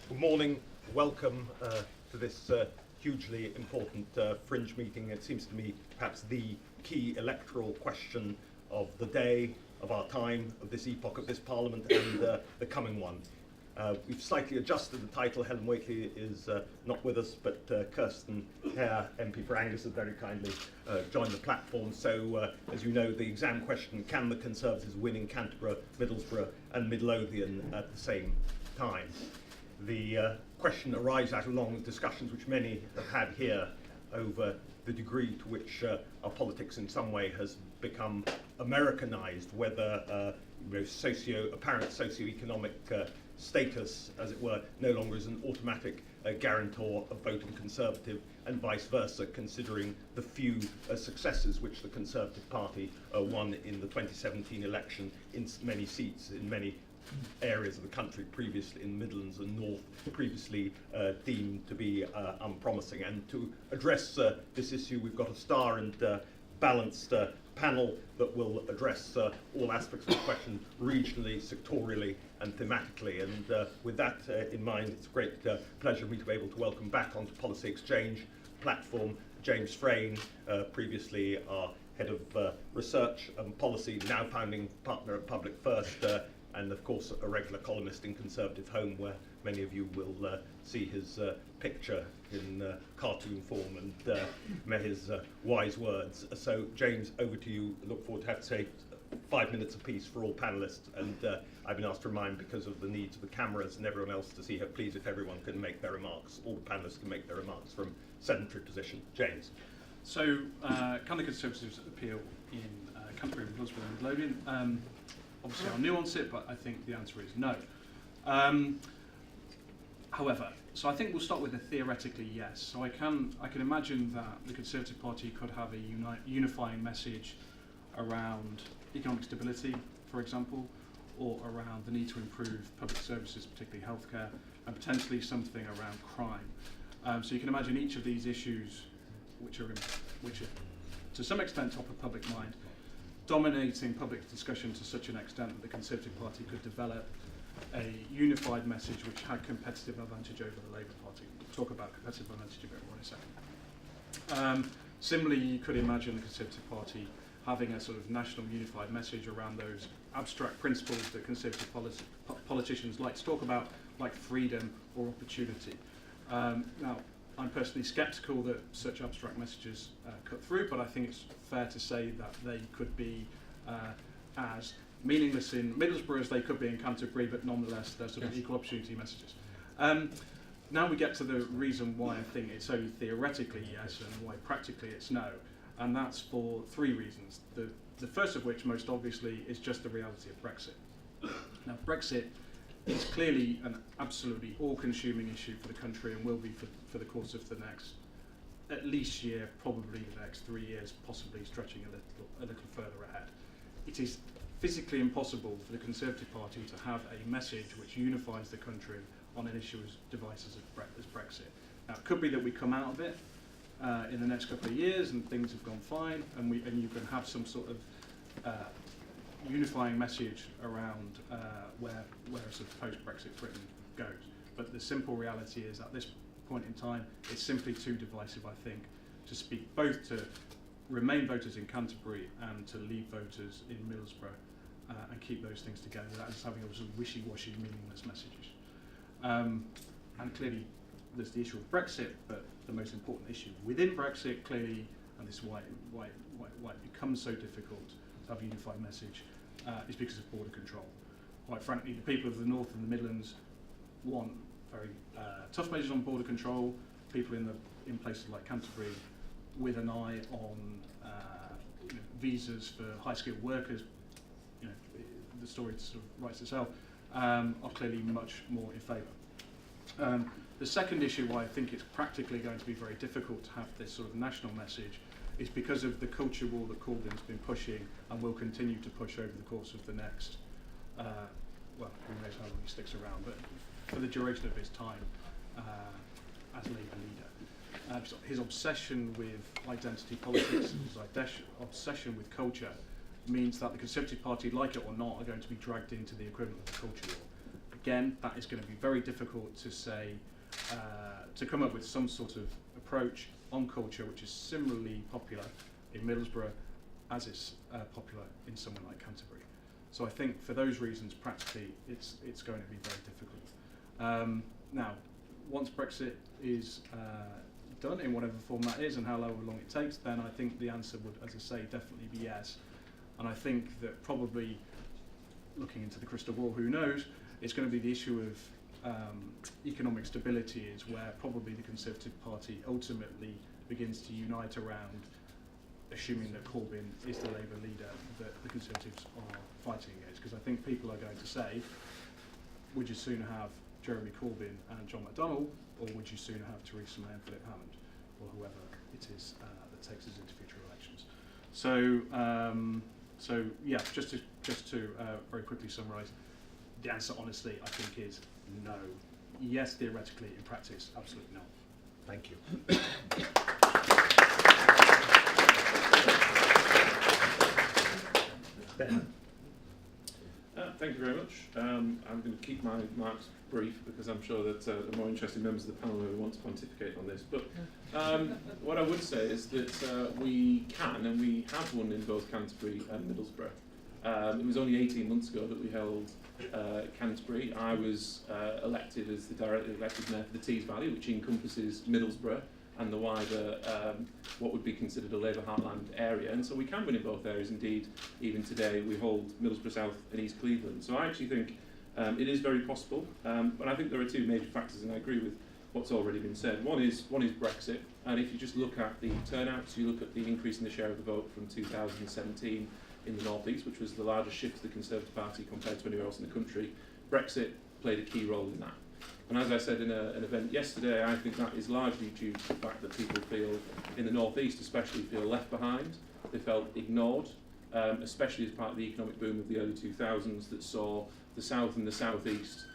Good morning. Welcome to this hugely important fringe meeting. It seems to me perhaps the key electoral question of the day, of our time, of this epoch, of this Parliament, and the coming one. We've slightly adjusted the title. Helen Whately is not with us, but Kirsten Hare, MP for Angus, has very kindly joined the platform. So, as you know, the exam question, can the Conservatives win in Canterbury, Middlesbrough and Midlothian at the same time? The question arrives out of long discussions which many have had here over the degree to which our politics in some way has become Americanized, whether apparent socio-economic status, as it were, no longer is an automatic guarantor of voting Conservative, and vice versa, considering the few successes which the Conservative Party won in the 2017 election in many seats in many areas of the country, previously in the Midlands and North, previously deemed to be unpromising. And to address this issue, we've got a star and balanced panel that will address all aspects of the question regionally, sectorially and thematically. And with that in mind, it's a great pleasure for me to be able to welcome back onto Policy Exchange platform James Frayne, previously our Head of Research and Policy, now founding partner at Public First, and of course a regular columnist in Conservative Home, where many of you will see his picture in cartoon form and his wise words. So James, over to you. I look forward to have to say 5 minutes apiece for all panellists, and I've been asked to remind, because of the needs of the cameras and everyone else to see her, please, if everyone can make their remarks, all the panellists can make their remarks from sedentary position. James. So, can the Conservatives appeal in Canterbury and Middlesbrough and Midlothian? Obviously I'll nuance it, but I think the answer is no. However, so I think we'll start with a theoretically yes. So I can imagine that the Conservative Party could have a unifying message around economic stability, for example, or around the need to improve public services, particularly healthcare, and potentially something around crime. So you can imagine each of these issues, which are to some extent top of public mind, dominating public discussion to such an extent that the Conservative Party could develop a unified message which had competitive advantage over the Labour Party. We'll talk about competitive advantage a bit more in a second. Similarly, you could imagine the Conservative Party having a sort of national unified message around those abstract principles that Conservative politicians like to talk about, like freedom or opportunity. Now, I'm personally sceptical that such abstract messages cut through, but I think it's fair to say that they could be as meaningless in Middlesbrough as they could be in Canterbury, but nonetheless they're sort of equal opportunity messages. Now we get to the reason why I think it's only theoretically yes and why practically it's no, and that's for three reasons. The first of which, most obviously, is just the reality of Brexit. Now, Brexit is clearly an absolutely all-consuming issue for the country and will be for the course of the next at least year, probably the next 3 years, possibly stretching a little further ahead. It is physically impossible for the Conservative Party to have a message which unifies the country on an issue as divisive as Brexit. Now, it could be that we come out of it in the next couple of years and things have gone fine, and you can have some sort of unifying message around where sort of post-Brexit Britain goes. But the simple reality is, at this point in time, it's simply too divisive, I think, to speak both to Remain voters in Canterbury and to Leave voters in Middlesbrough and keep those things together without just having a sort of wishy-washy, meaningless messages. And clearly, there's the issue of Brexit, but the most important issue within Brexit, clearly, and this is why it becomes so difficult to have a unified message, is because of border control. Quite frankly, the people of the North and the Midlands want very tough measures on border control. People in places like Canterbury, with an eye on visas for high-skilled workers, the story sort of writes itself, are clearly much more in favour. The second issue why I think it's practically going to be very difficult to have this sort of national message is because of the culture war that Corbyn's been pushing and will continue to push over the course of the next, well, who knows how long he sticks around, but for the duration of his time as Labour leader. His obsession with identity politics, his obsession with culture, means that the Conservative Party, like it or not, are going to be dragged into the equivalent of the culture war. Again, that is going to be very difficult to say, to come up with some sort of approach on culture which is similarly popular in Middlesbrough as it's popular in somewhere like Canterbury. So I think for those reasons, practically, it's going to be very difficult. Now, once Brexit is done in whatever form that is and however long it takes, then I think the answer would, as I say, definitely be yes. And I think that probably, looking into the crystal ball, who knows, it's going to be the issue of economic stability is where probably the Conservative Party ultimately begins to unite around, assuming that Corbyn is the Labour leader that the Conservatives are fighting against. Because I think people are going to say, would you sooner have Jeremy Corbyn and John McDonnell, or would you sooner have Theresa May and Philip Hammond, or whoever it is that takes us into future elections? So yeah, just to very quickly summarise, the answer, honestly, I think is no. Yes, theoretically, in practice, absolutely not. Thank you. Ben. Thank you very much. I'm going to keep my remarks brief because I'm sure that the more interested members of the panel will want to pontificate on this. But what I would say is that we can and we have won in both Canterbury and Middlesbrough. It was only 18 months ago that we held Canterbury. I was elected as the directly elected mayor for the Tees Valley, which encompasses Middlesbrough and the wider, what would be considered a Labour heartland area. And so we can win in both areas. Indeed, even today, we hold Middlesbrough South and East Cleveland. So I actually think it is very possible. But I think there are two major factors, and I agree with what's already been said. One is Brexit. And if you just look at the turnouts, you look at the increase in the share of the vote from 2017 in the North East, which was the largest shift to the Conservative Party compared to anywhere else in the country, Brexit played a key role in that. And as I said in an event yesterday, I think that is largely due to the fact that people feel, in the North East especially, feel left behind. They felt ignored, especially as part of the economic boom of the early 2000s that saw the South and the South East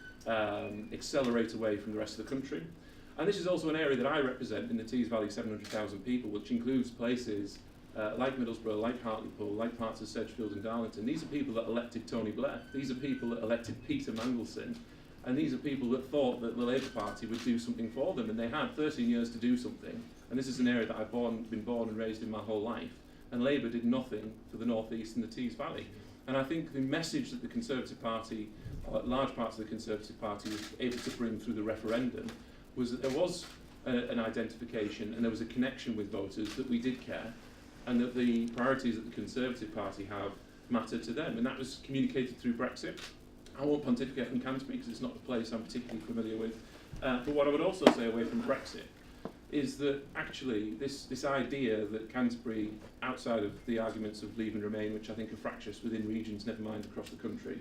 accelerate away from the rest of the country. And this is also an area that I represent in the Tees Valley, 700,000 people, which includes places like Middlesbrough, like Hartlepool, like parts of Sedgefield and Darlington. These are people that elected Tony Blair. These are people that elected Peter Mandelson. And these are people that thought that the Labour Party would do something for them, and they had 13 years to do something. And this is an area that I've been born and raised in my whole life. And Labour did nothing for the North East and the Tees Valley. And I think the message that the Conservative Party, or large parts of the Conservative Party, was able to bring through the referendum was that there was an identification and there was a connection with voters that we did care, and that the priorities that the Conservative Party have mattered to them. And that was communicated through Brexit. I won't pontificate on Canterbury because it's not a place I'm particularly familiar with. But what I would also say away from Brexit is that actually this idea that Canterbury, outside of the arguments of Leave and Remain, which I think are fractious within regions, never mind across the country,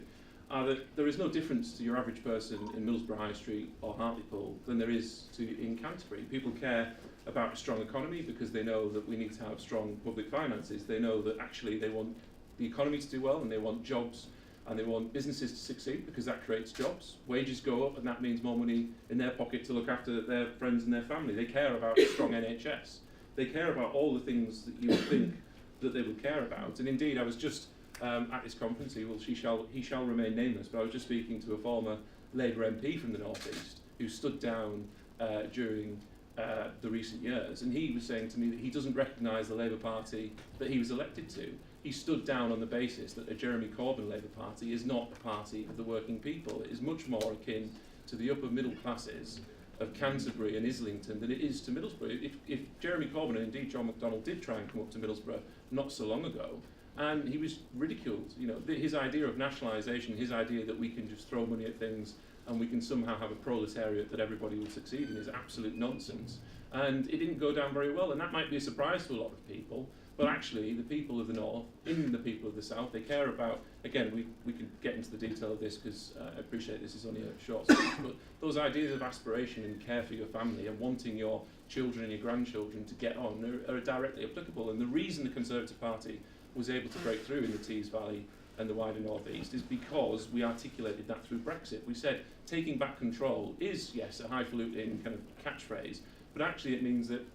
are that there is no difference to your average person in Middlesbrough High Street or Hartlepool than there is in Canterbury. People care about a strong economy because they know that we need to have strong public finances. They know that actually they want the economy to do well and they want jobs and they want businesses to succeed because that creates jobs. Wages go up and that means more money in their pocket to look after their friends and their family. They care about a strong NHS. They care about all the things that you would think that they would care about. And indeed, I was just at this conference, he shall remain nameless, but I was just speaking to a former Labour MP from the North East who stood down during the recent years, and he was saying to me that he doesn't recognise the Labour Party that he was elected to. He stood down on the basis that a Jeremy Corbyn Labour Party is not a party of the working people. It is much more akin to the upper middle classes of Canterbury and Islington than it is to Middlesbrough. If Jeremy Corbyn and indeed John McDonnell did try and come up to Middlesbrough not so long ago, and he was ridiculed. You know, his idea of nationalisation, his idea that we can just throw money at things and we can somehow have a proletariat that everybody will succeed in is absolute nonsense. And it didn't go down very well, and that might be a surprise to a lot of people. But actually, the people of the North, in the people of the South, they care about, again, we can get into the detail of this because I appreciate this is only a short speech, but those ideas of aspiration and care for your family and wanting your children and your grandchildren to get on are directly applicable. And the reason the Conservative Party was able to break through in the Tees Valley and the wider North East is because we articulated that through Brexit. We said taking back control is, yes, a highfalutin kind of catchphrase, but actually it means that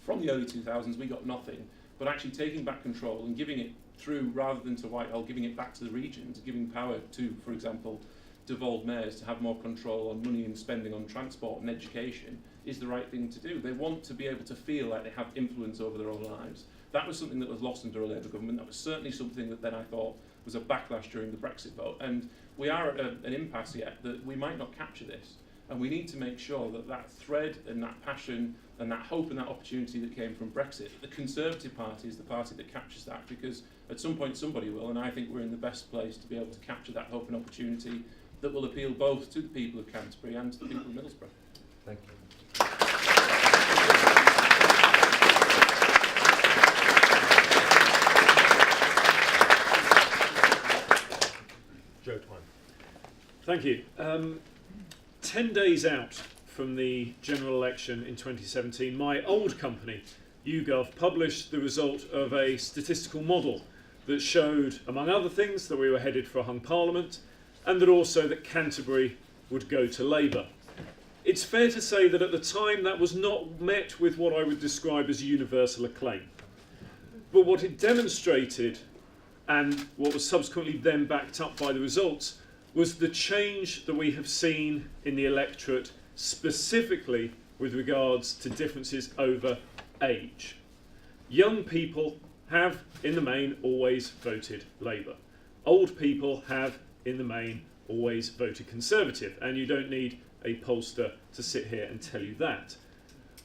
from the early 2000s we got nothing. But actually taking back control and giving it through, rather than to Whitehall, giving it back to the regions, giving power to, for example, devolved mayors to have more control on money and spending on transport and education is the right thing to do. They want to be able to feel like they have influence over their own lives. That was something that was lost under a Labour government. That was certainly something that then I thought was a backlash during the Brexit vote. And we are at an impasse yet that we might not capture this. And we need to make sure that that thread and that passion and that hope and that opportunity that came from Brexit, the Conservative Party is the party that captures that, because at some point somebody will, and I think we're in the best place to be able to capture that hope and opportunity that will appeal both to the people of Canterbury and to the people of Middlesbrough. Thank you. Joe Twyman. Thank you. 10 days out from the general election in 2017, my old company, YouGov, published the result of a statistical model that showed, among other things, that we were headed for a hung parliament, and that also that Canterbury would go to Labour. It's fair to say that at the time that was not met with what I would describe as universal acclaim. But what it demonstrated, and what was subsequently then backed up by the results, was the change that we have seen in the electorate, specifically with regards to differences over age. Young people have, in the main, always voted Labour. Old people have, in the main, always voted Conservative, and you don't need a pollster to sit here and tell you that.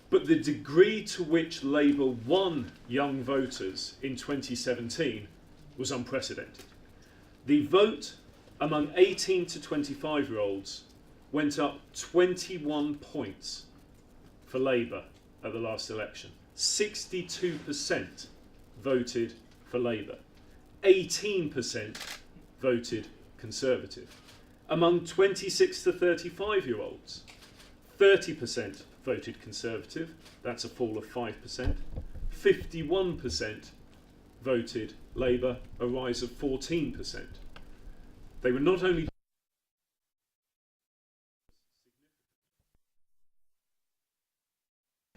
But the degree to which Labour won young voters in 2017 was unprecedented. The vote among 18 to 25-year-olds went up 21 points for Labour at the last election. 62% voted for Labour. 18% voted Conservative. Among 26 to 35-year-olds, 30% voted Conservative. That's a fall of 5%. 51% voted Labour, a rise of 14%. They were not only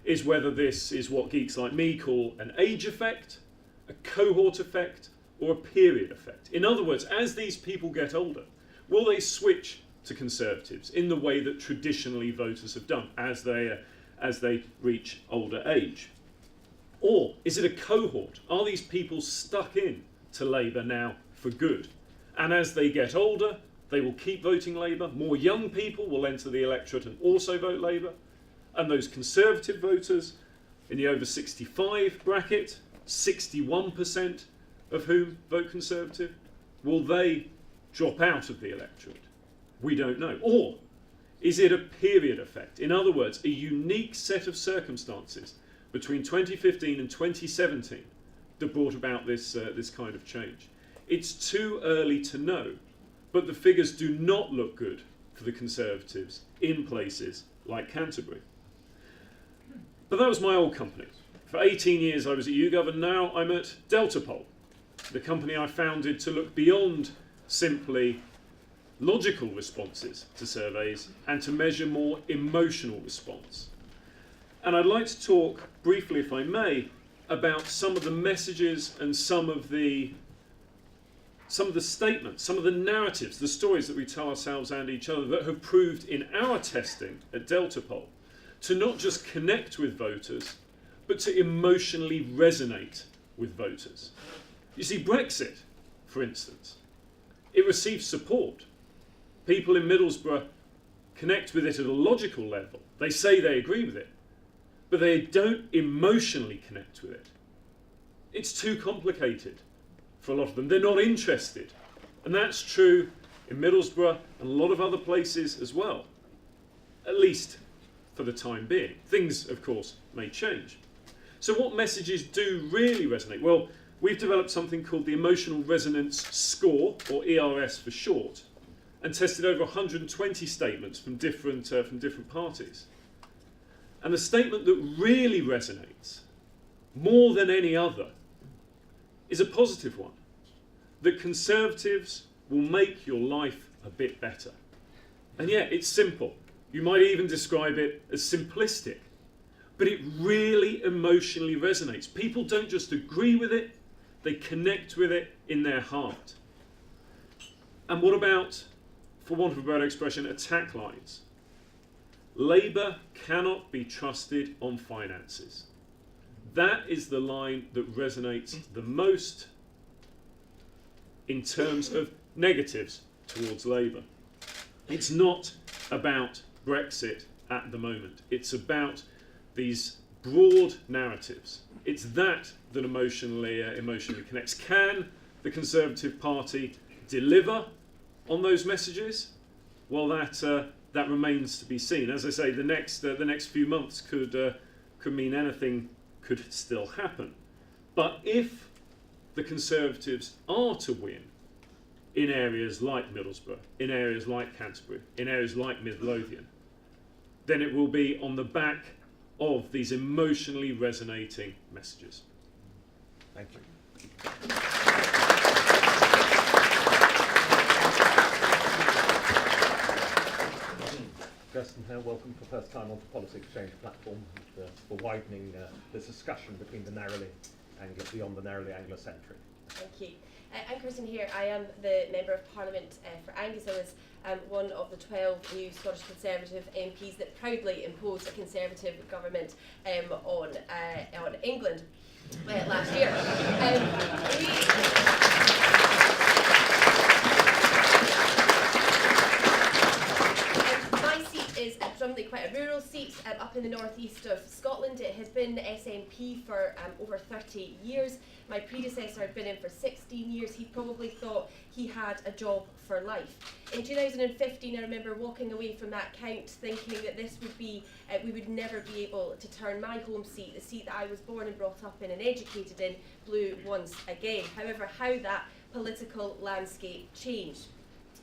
is whether this is what geeks like me call an age effect, a cohort effect, or a period effect. In other words, as these people get older, will they switch to Conservatives in the way that traditionally voters have done as they reach older age? Or is it a cohort? Are these people stuck in to Labour now for good? And as they get older, they will keep voting Labour. More young people will enter the electorate and also vote Labour. And those Conservative voters in the over 65 bracket, 61% of whom vote Conservative, will they drop out of the electorate? We don't know. Or is it a period effect? In other words, a unique set of circumstances between 2015 and 2017 that brought about this kind of change. It's too early to know, but the figures do not look good for the Conservatives in places like Canterbury. But that was my old company. For 18 years I was at YouGov, and now I'm at Deltapoll, the company I founded to look beyond simply logical responses to surveys and to measure more emotional response. And I'd like to talk briefly, if I may, about some of the messages and some of the statements, some of the narratives, the stories that we tell ourselves and each other that have proved in our testing at Deltapoll to not just connect with voters, but to emotionally resonate with voters. You see, Brexit, for instance, it receives support. People in Middlesbrough connect with it at a logical level. They say they agree with it, but they don't emotionally connect with it. It's too complicated for a lot of them. They're not interested. And that's true in Middlesbrough and a lot of other places as well, at least for the time being. Things, of course, may change. So what messages do really resonate? Well, we've developed something called the Emotional Resonance Score, or ERS for short, and tested over 120 statements from different parties. And the statement that really resonates, more than any other, is a positive one. That Conservatives will make your life a bit better. And yet, it's simple. You might even describe it as simplistic. But it really emotionally resonates. People don't just agree with it, they connect with it in their heart. And what about for want of a better expression, attack lines. Labour cannot be trusted on finances. That is the line that resonates the most in terms of negatives towards Labour. It's not about Brexit at the moment. It's about these broad narratives. It's that emotionally connects. Can the Conservative Party deliver on those messages? Well, that remains to be seen. As I say, the next few months could mean anything could still happen. But if the Conservatives are to win in areas like Middlesbrough, in areas like Canterbury, in areas like Midlothian, then it will be on the back of these emotionally resonating messages. Thank you. Godson here, welcome for the first time onto the Policy Exchange platform for widening the discussion between the narrowly beyond the narrowly Anglo-centric. Thank you. I'm Kirsten here. I am the Member of Parliament for Angus. I was one of the 12 new Scottish Conservative MPs that proudly imposed a Conservative government on England last year. My seat is predominantly quite a rural seat up in the northeast of Scotland. It had been SNP for over 30 years. My predecessor had been in for 16 years. He probably thought he had a job for life. In 2015, I remember walking away from that count thinking that this would be, we would never be able to turn my home seat, the seat that I was born and brought up in and educated in, blue once again. However, how that political landscape changed.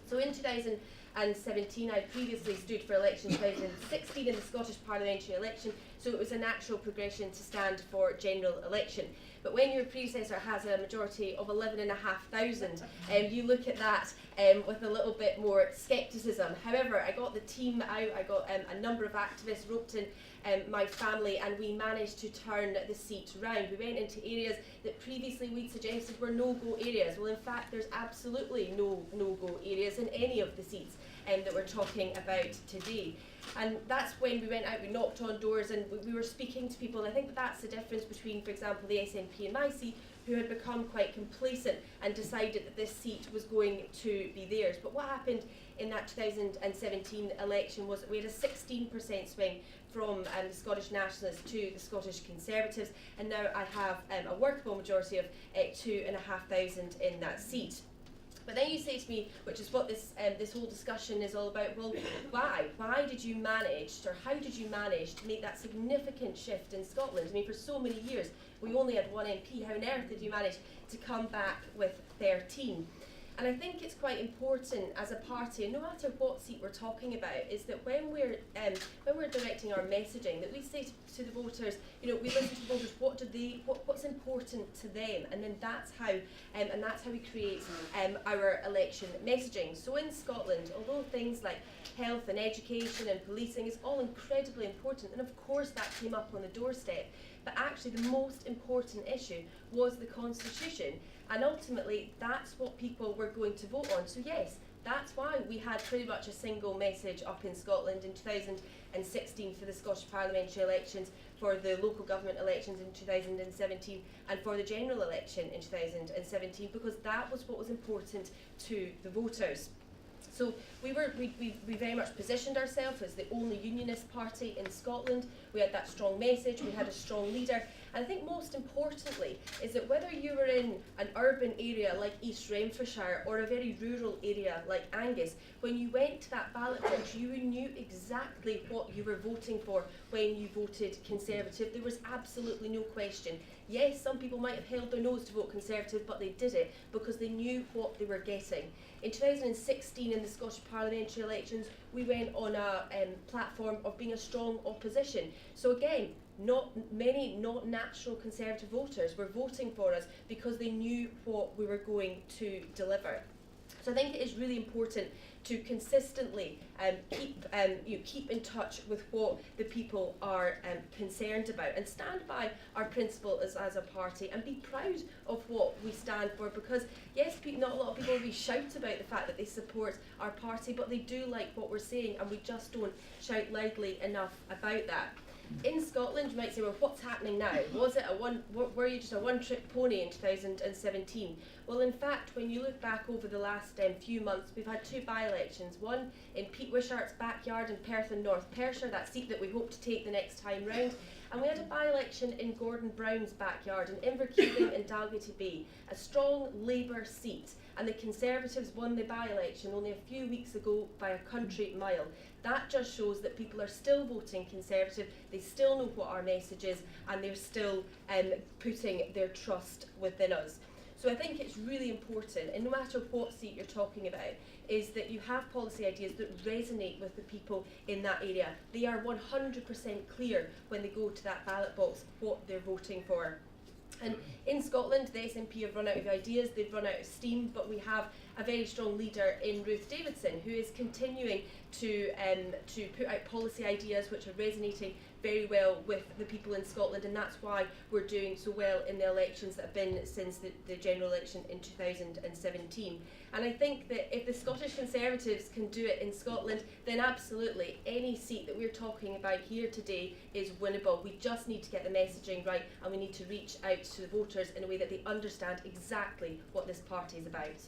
So in 2017, I previously stood for election 2016 in the Scottish parliamentary election, so it was a natural progression to stand for general election. But when your predecessor has a majority of 11,500, you look at that with a little bit more scepticism. However, I got the team out, I got a number of activists roped in, my family, and we managed to turn the seat round. We went into areas that previously we'd suggested were no-go areas. Well, in fact, there's absolutely no-go areas in any of the seats that we're talking about today. And that's when we went out, we knocked on doors and we were speaking to people. And I think that's the difference between, for example, the SNP and my seat, who had become quite complacent and decided that this seat was going to be theirs. But what happened in that 2017 election was that we had a 16% swing from the Scottish Nationalists to the Scottish Conservatives, and now I have a workable majority of 2,500 in that seat. But then you say to me, which is what this whole discussion is all about, well, why? Why did you manage, or how did you manage to make that significant shift in Scotland? I mean, for so many years, we only had one MP. How on earth did you manage to come back with 13? And I think it's quite important as a party, and no matter what seat we're talking about, is that when we're directing our messaging, that we say to the voters, you know, we listen to the voters, what's important to them, and then that's how we create our election messaging. So in Scotland, although things like health and education and policing is all incredibly important, and of course that came up on the doorstep, but actually the most important issue was the Constitution. And ultimately, that's what people were going to vote on. So yes, that's why we had pretty much a single message up in Scotland in 2016 for the Scottish parliamentary elections, for the local government elections in 2017, and for the general election in 2017, because that was what was important to the voters. So we very much positioned ourselves as the only unionist party in Scotland. We had that strong message, we had a strong leader, and I think most importantly is that whether you were in an urban area like East Renfrewshire or a very rural area like Angus, when you went to that ballot box, you knew exactly what you were voting for when you voted Conservative. There was absolutely no question. Yes, some people might have held their nose to vote Conservative, but they did it because they knew what they were getting. In 2016, in the Scottish parliamentary elections, we went on a platform of being a strong opposition. So again, not many not natural Conservative voters were voting for us because they knew what we were going to deliver. So I think it is really important to consistently keep in touch with what the people are concerned about, and stand by our principle as a party, and be proud of what we stand for, because yes, not a lot of people really shout about the fact that they support our party, but they do like what we're saying, and we just don't shout loudly enough about that. In Scotland, you might say, well, what's happening now? Were you just a one-trick pony in 2017? Well, in fact, when you look back over the last few months, we've had 2 by-elections. One in Pete Wishart's backyard in Perth and North Perthshire, that seat that we hope to take the next time round. And we had a by-election in Gordon Brown's backyard in Inverkeithing and Dalgety Bay, a strong Labour seat. And the Conservatives won the by-election only a few weeks ago by a country mile. That just shows that people are still voting Conservative, they still know what our message is, and they're still putting their trust within us. So I think it's really important, and no matter what seat you're talking about, is that you have policy ideas that resonate with the people in that area. They are 100% clear when they go to that ballot box what they're voting for. And in Scotland, the SNP have run out of ideas, they've run out of steam, but we have a very strong leader in Ruth Davidson, who is continuing to put out policy ideas which are resonating very well with the people in Scotland, and that's why we're doing so well in the elections that have been since the general election in 2017. And I think that if the Scottish Conservatives can do it in Scotland, then absolutely any seat that we're talking about here today is winnable. We just need to get the messaging right, and we need to reach out to the voters in a way that they understand exactly what this party is about.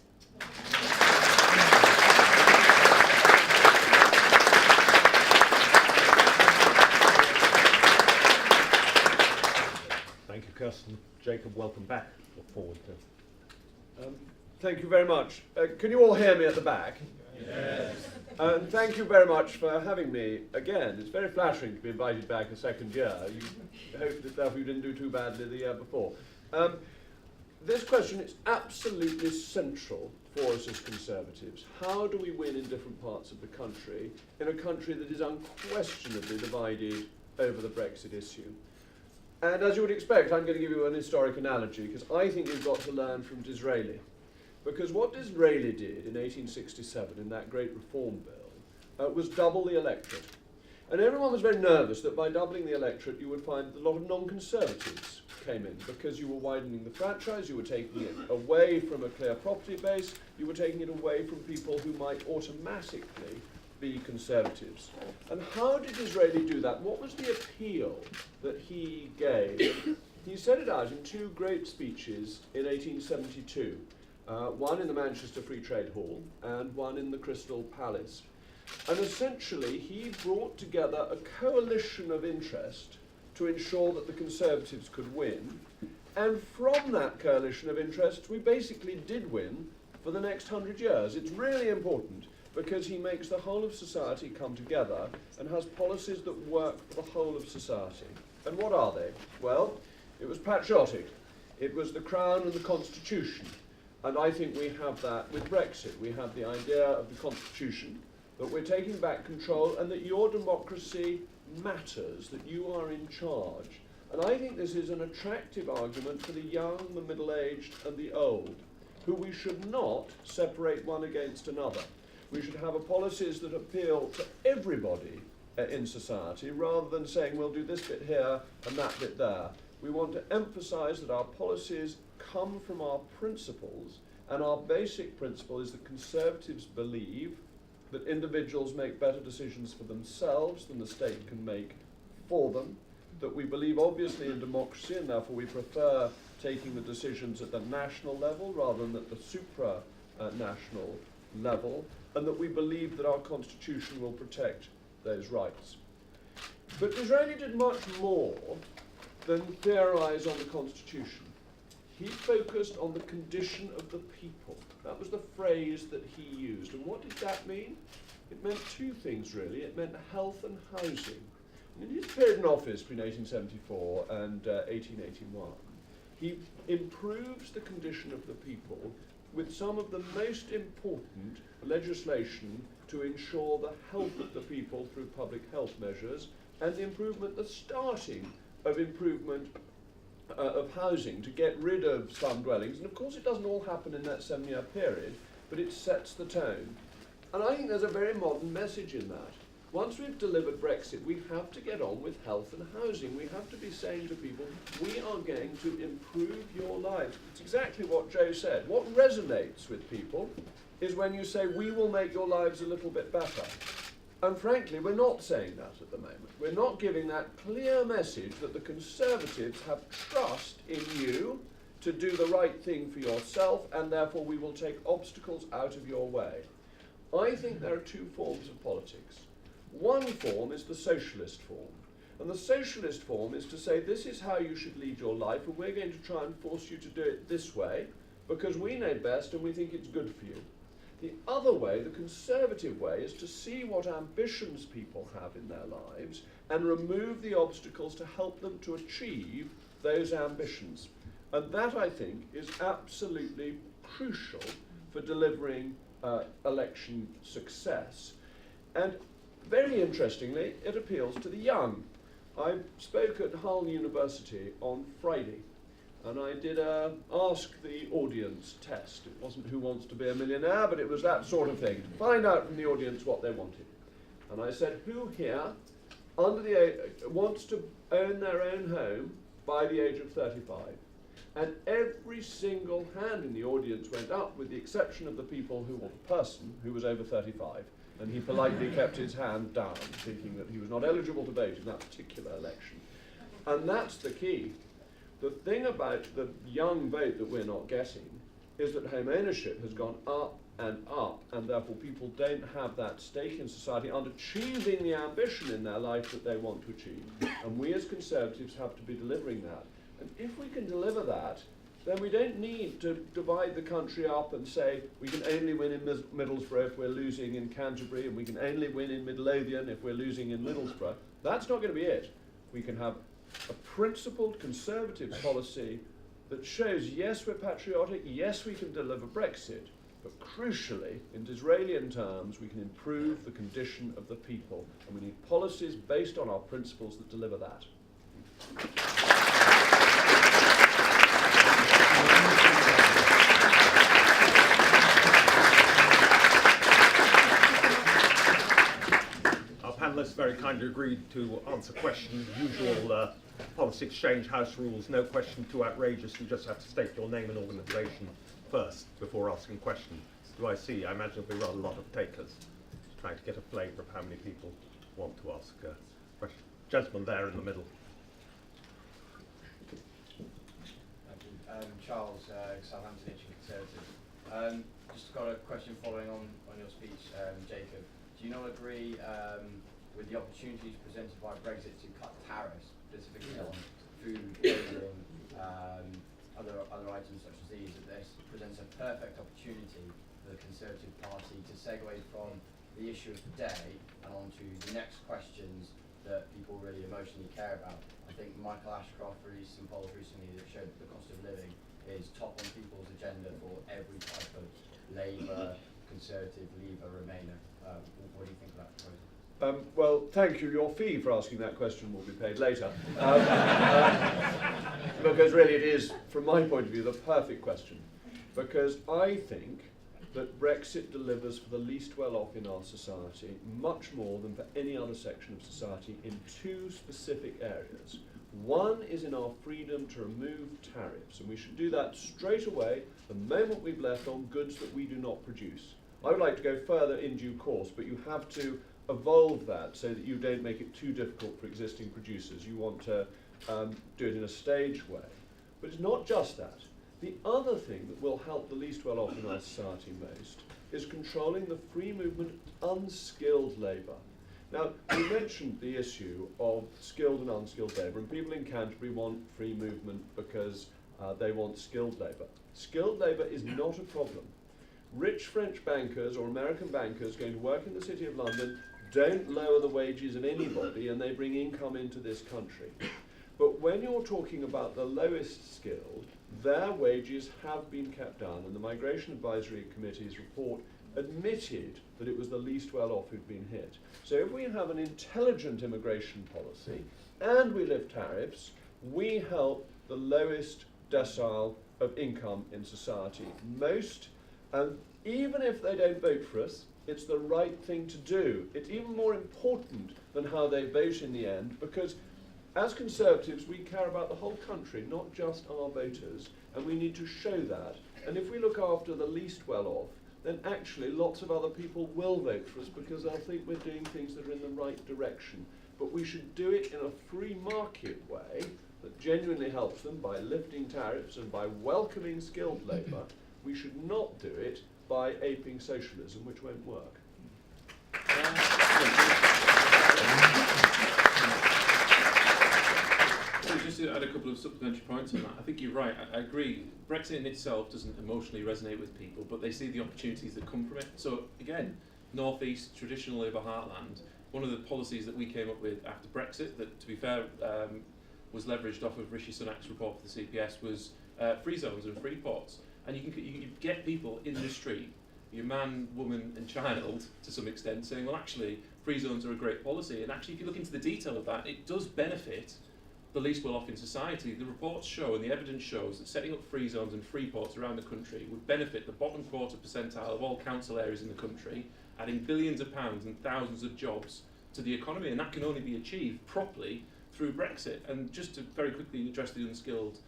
Thank you, Kirsten. Jacob, welcome back. Look forward to. Thank you very much. Can you all hear me at the back? Yes. And thank you very much for having me again. It's very flattering to be invited back a second year. You hope that therefore you didn't do too badly the year before. This question is absolutely central for us as Conservatives. How do we win in different parts of the country, in a country that is unquestionably divided over the Brexit issue? And as you would expect, I'm going to give you an historic analogy, because I think you've got to learn from Disraeli. Because what Disraeli did in 1867 in that great reform bill was double the electorate. And everyone was very nervous that by doubling the electorate you would find that a lot of non-Conservatives came in, because you were widening the franchise, you were taking it away from a clear property base, you were taking it away from people who might automatically be Conservatives. And how did Disraeli do that? What was the appeal that he gave? He set it out in 2 great speeches in 1872. One in the Manchester Free Trade Hall and one in the Crystal Palace. And essentially he brought together a coalition of interest to ensure that the Conservatives could win. And from that coalition of interest, we basically did win for the next 100 years. It's really important, because he makes the whole of society come together and has policies that work for the whole of society. And what are they? Well, it was patriotic. It was the Crown and the Constitution. And I think we have that with Brexit. We have the idea of the Constitution, that we're taking back control and that your democracy matters, that you are in charge. And I think this is an attractive argument for the young, the middle-aged and the old, who we should not separate one against another. We should have policies that appeal to everybody in society, rather than saying we'll do this bit here and that bit there. We want to emphasise that our policies come from our principles, and our basic principle is that Conservatives believe that individuals make better decisions for themselves than the state can make for them, that we believe obviously in democracy, and therefore we prefer taking the decisions at the national level rather than at the supranational level, and that we believe that our Constitution will protect those rights. But Disraeli did much more than theorise on the Constitution. He focused on the condition of the people. That was the phrase that he used. And what did that mean? It meant 2 things, really. It meant health and housing. And in his period in office between 1874 and 1881, he improves the condition of the people with some of the most important legislation to ensure the health of the people through public health measures, and the improvement, the starting of improvement of housing to get rid of slum dwellings. And of course it doesn't all happen in that 7-year period, but it sets the tone. And I think there's a very modern message in that. Once we've delivered Brexit, we have to get on with health and housing. We have to be saying to people, we are going to improve your lives. It's exactly what Joe said. What resonates with people is when you say, we will make your lives a little bit better. And frankly, we're not saying that at the moment. We're not giving that clear message that the Conservatives have trust in you to do the right thing for yourself, and therefore we will take obstacles out of your way. I think there are two forms of politics. One form is the socialist form. And the socialist form is to say, this is how you should lead your life, and we're going to try and force you to do it this way, because we know best and we think it's good for you. The other way, the conservative way, is to see what ambitions people have in their lives and remove the obstacles to help them to achieve those ambitions. And that, I think, is absolutely crucial for delivering election success. And very interestingly, it appeals to the young. I spoke at Hull University on Friday, and I did a ask the audience test. It wasn't who wants to be a millionaire, but it was that sort of thing. Find out from the audience what they wanted. And I said, who here under the age, wants to own their own home by the age of 35? And every single hand in the audience went up, with the exception of the people who, or the person who was over 35. And he politely kept his hand down, thinking that he was not eligible to vote in that particular election. And that's the key. The thing about the young vote that we're not getting is that home ownership has gone up, and therefore people don't have that stake in society and achieving the ambition in their life that they want to achieve. And we as Conservatives have to be delivering that. And if we can deliver that, then we don't need to divide the country up and say we can only win in Middlesbrough if we're losing in Canterbury, and we can only win in Midlothian if we're losing in Middlesbrough. That's not going to be it. We can have a principled Conservative policy that shows, yes, we're patriotic, yes, we can deliver Brexit, but crucially, in Disraelian terms, we can improve the condition of the people, and we need policies based on our principles that deliver that. Panelists very kindly agreed to answer questions. Usual policy exchange house rules, no question too outrageous. You just have to state your name and organisation first before asking questions. Do I see? I imagine there'll be rather a lot of takers trying to get a flavour of how many people want to ask a question. Gentleman there in the middle. Thank you. Charles, Southampton Conservative. Just got a question following on your speech, Jacob. Do you not agree with the opportunities presented by Brexit to cut tariffs, specifically on food, clothing, other items such as these, that this presents a perfect opportunity for the Conservative Party to segue from the issue of the day and on to the next questions that people really emotionally care about? I think Michael Ashcroft released some polls recently that showed that the cost of living is top on people's agenda for every type of Labour, Conservative, Leaver, Remainer. What do you think of that proposal? Well, thank you. Your fee for asking that question will be paid later. Because really it is, from my point of view, the perfect question. Because I think that Brexit delivers for the least well-off in our society much more than for any other section of society in two specific areas. One is in our freedom to remove tariffs, and we should do that straight away the moment we've left on goods that we do not produce. I would like to go further in due course, but you have to evolve that so that you don't make it too difficult for existing producers. You want to do it in a staged way. But it's not just that. The other thing that will help the least well-off in our society most is controlling the free movement of unskilled labour. Now, we mentioned the issue of skilled and unskilled labour, and people in Canterbury want free movement because they want skilled labour. Skilled labour is not a problem. Rich French bankers or American bankers going to work in the City of London don't lower the wages of anybody, and they bring income into this country. But when you're talking about the lowest skilled, their wages have been kept down, and the Migration Advisory Committee's report admitted that it was the least well-off who'd been hit. So if we have an intelligent immigration policy and we lift tariffs, we help the lowest decile of income in society most. And even if they don't vote for us, it's the right thing to do. It's even more important than how they vote in the end, because as Conservatives, we care about the whole country, not just our voters, and we need to show that. And if we look after the least well off, then actually lots of other people will vote for us because they'll think we're doing things that are in the right direction. But we should do it in a free market way that genuinely helps them by lifting tariffs and by welcoming skilled labour. We should not do it by aping socialism, which won't work. So just to add a couple of supplementary points on that, I think you're right. I agree. Brexit in itself doesn't emotionally resonate with people, but they see the opportunities that come from it. So again, North East, traditional Labour heartland, one of the policies that we came up with after Brexit, that to be fair was leveraged off of Rishi Sunak's report for the CPS, was free zones and free ports. And you can get people in the street, your man, woman and child to some extent, saying, well actually, free zones are a great policy. And actually if you look into the detail of that, it does benefit the least well off in society. The reports show and the evidence shows that setting up free zones and free ports around the country would benefit the bottom quarter percentile of all council areas in the country, adding billions of pounds and thousands of jobs to the economy, and that can only be achieved properly through Brexit. And just to very quickly address the unskilled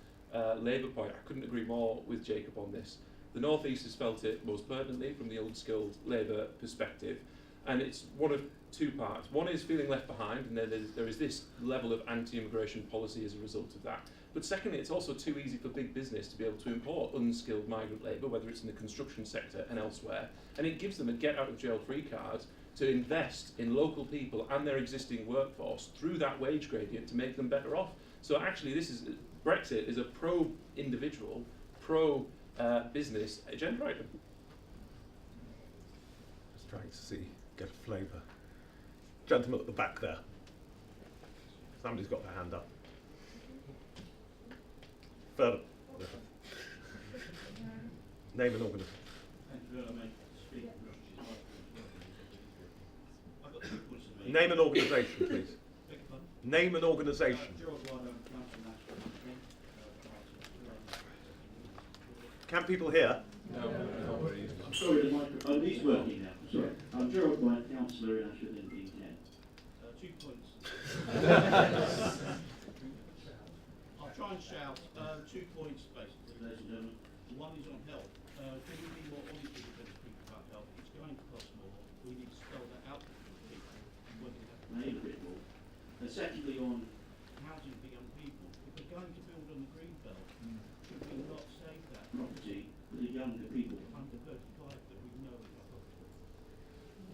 labour point, I couldn't agree more with Jacob on this. The North East has felt it most pertinently from the unskilled labour perspective, and it's one of two parts. One is feeling left behind, and there is this level of anti-immigration policy as a result of that. But secondly, it's also too easy for big business to be able to import unskilled migrant labour, whether it's in the construction sector and elsewhere, and it gives them a get-out-of-jail-free card to invest in local people and their existing workforce through that wage gradient to make them better off. So actually, Brexit is a pro-individual, pro-business agenda item. Just trying to get a flavour. Gentleman at the back there. Somebody's got their hand up. Further. Name and organisation. Name and organisation, please. Name and organisation. Can people hear? No. I'm sorry, the microphone. Oh, he's working now. Sorry. I'm Gerald White, councillor in Ashford in Kent. 2 points. I'll try and shout. 2 points, basically, ladies and gentlemen. One is on health. Can we be more honest with the British people about health? It's going to cost more. We need to spell that out for the people. Maybe a bit more. And secondly, on housing for young people. If we're going to build on the green belt, should we not save that property for the younger people under 35 that we know are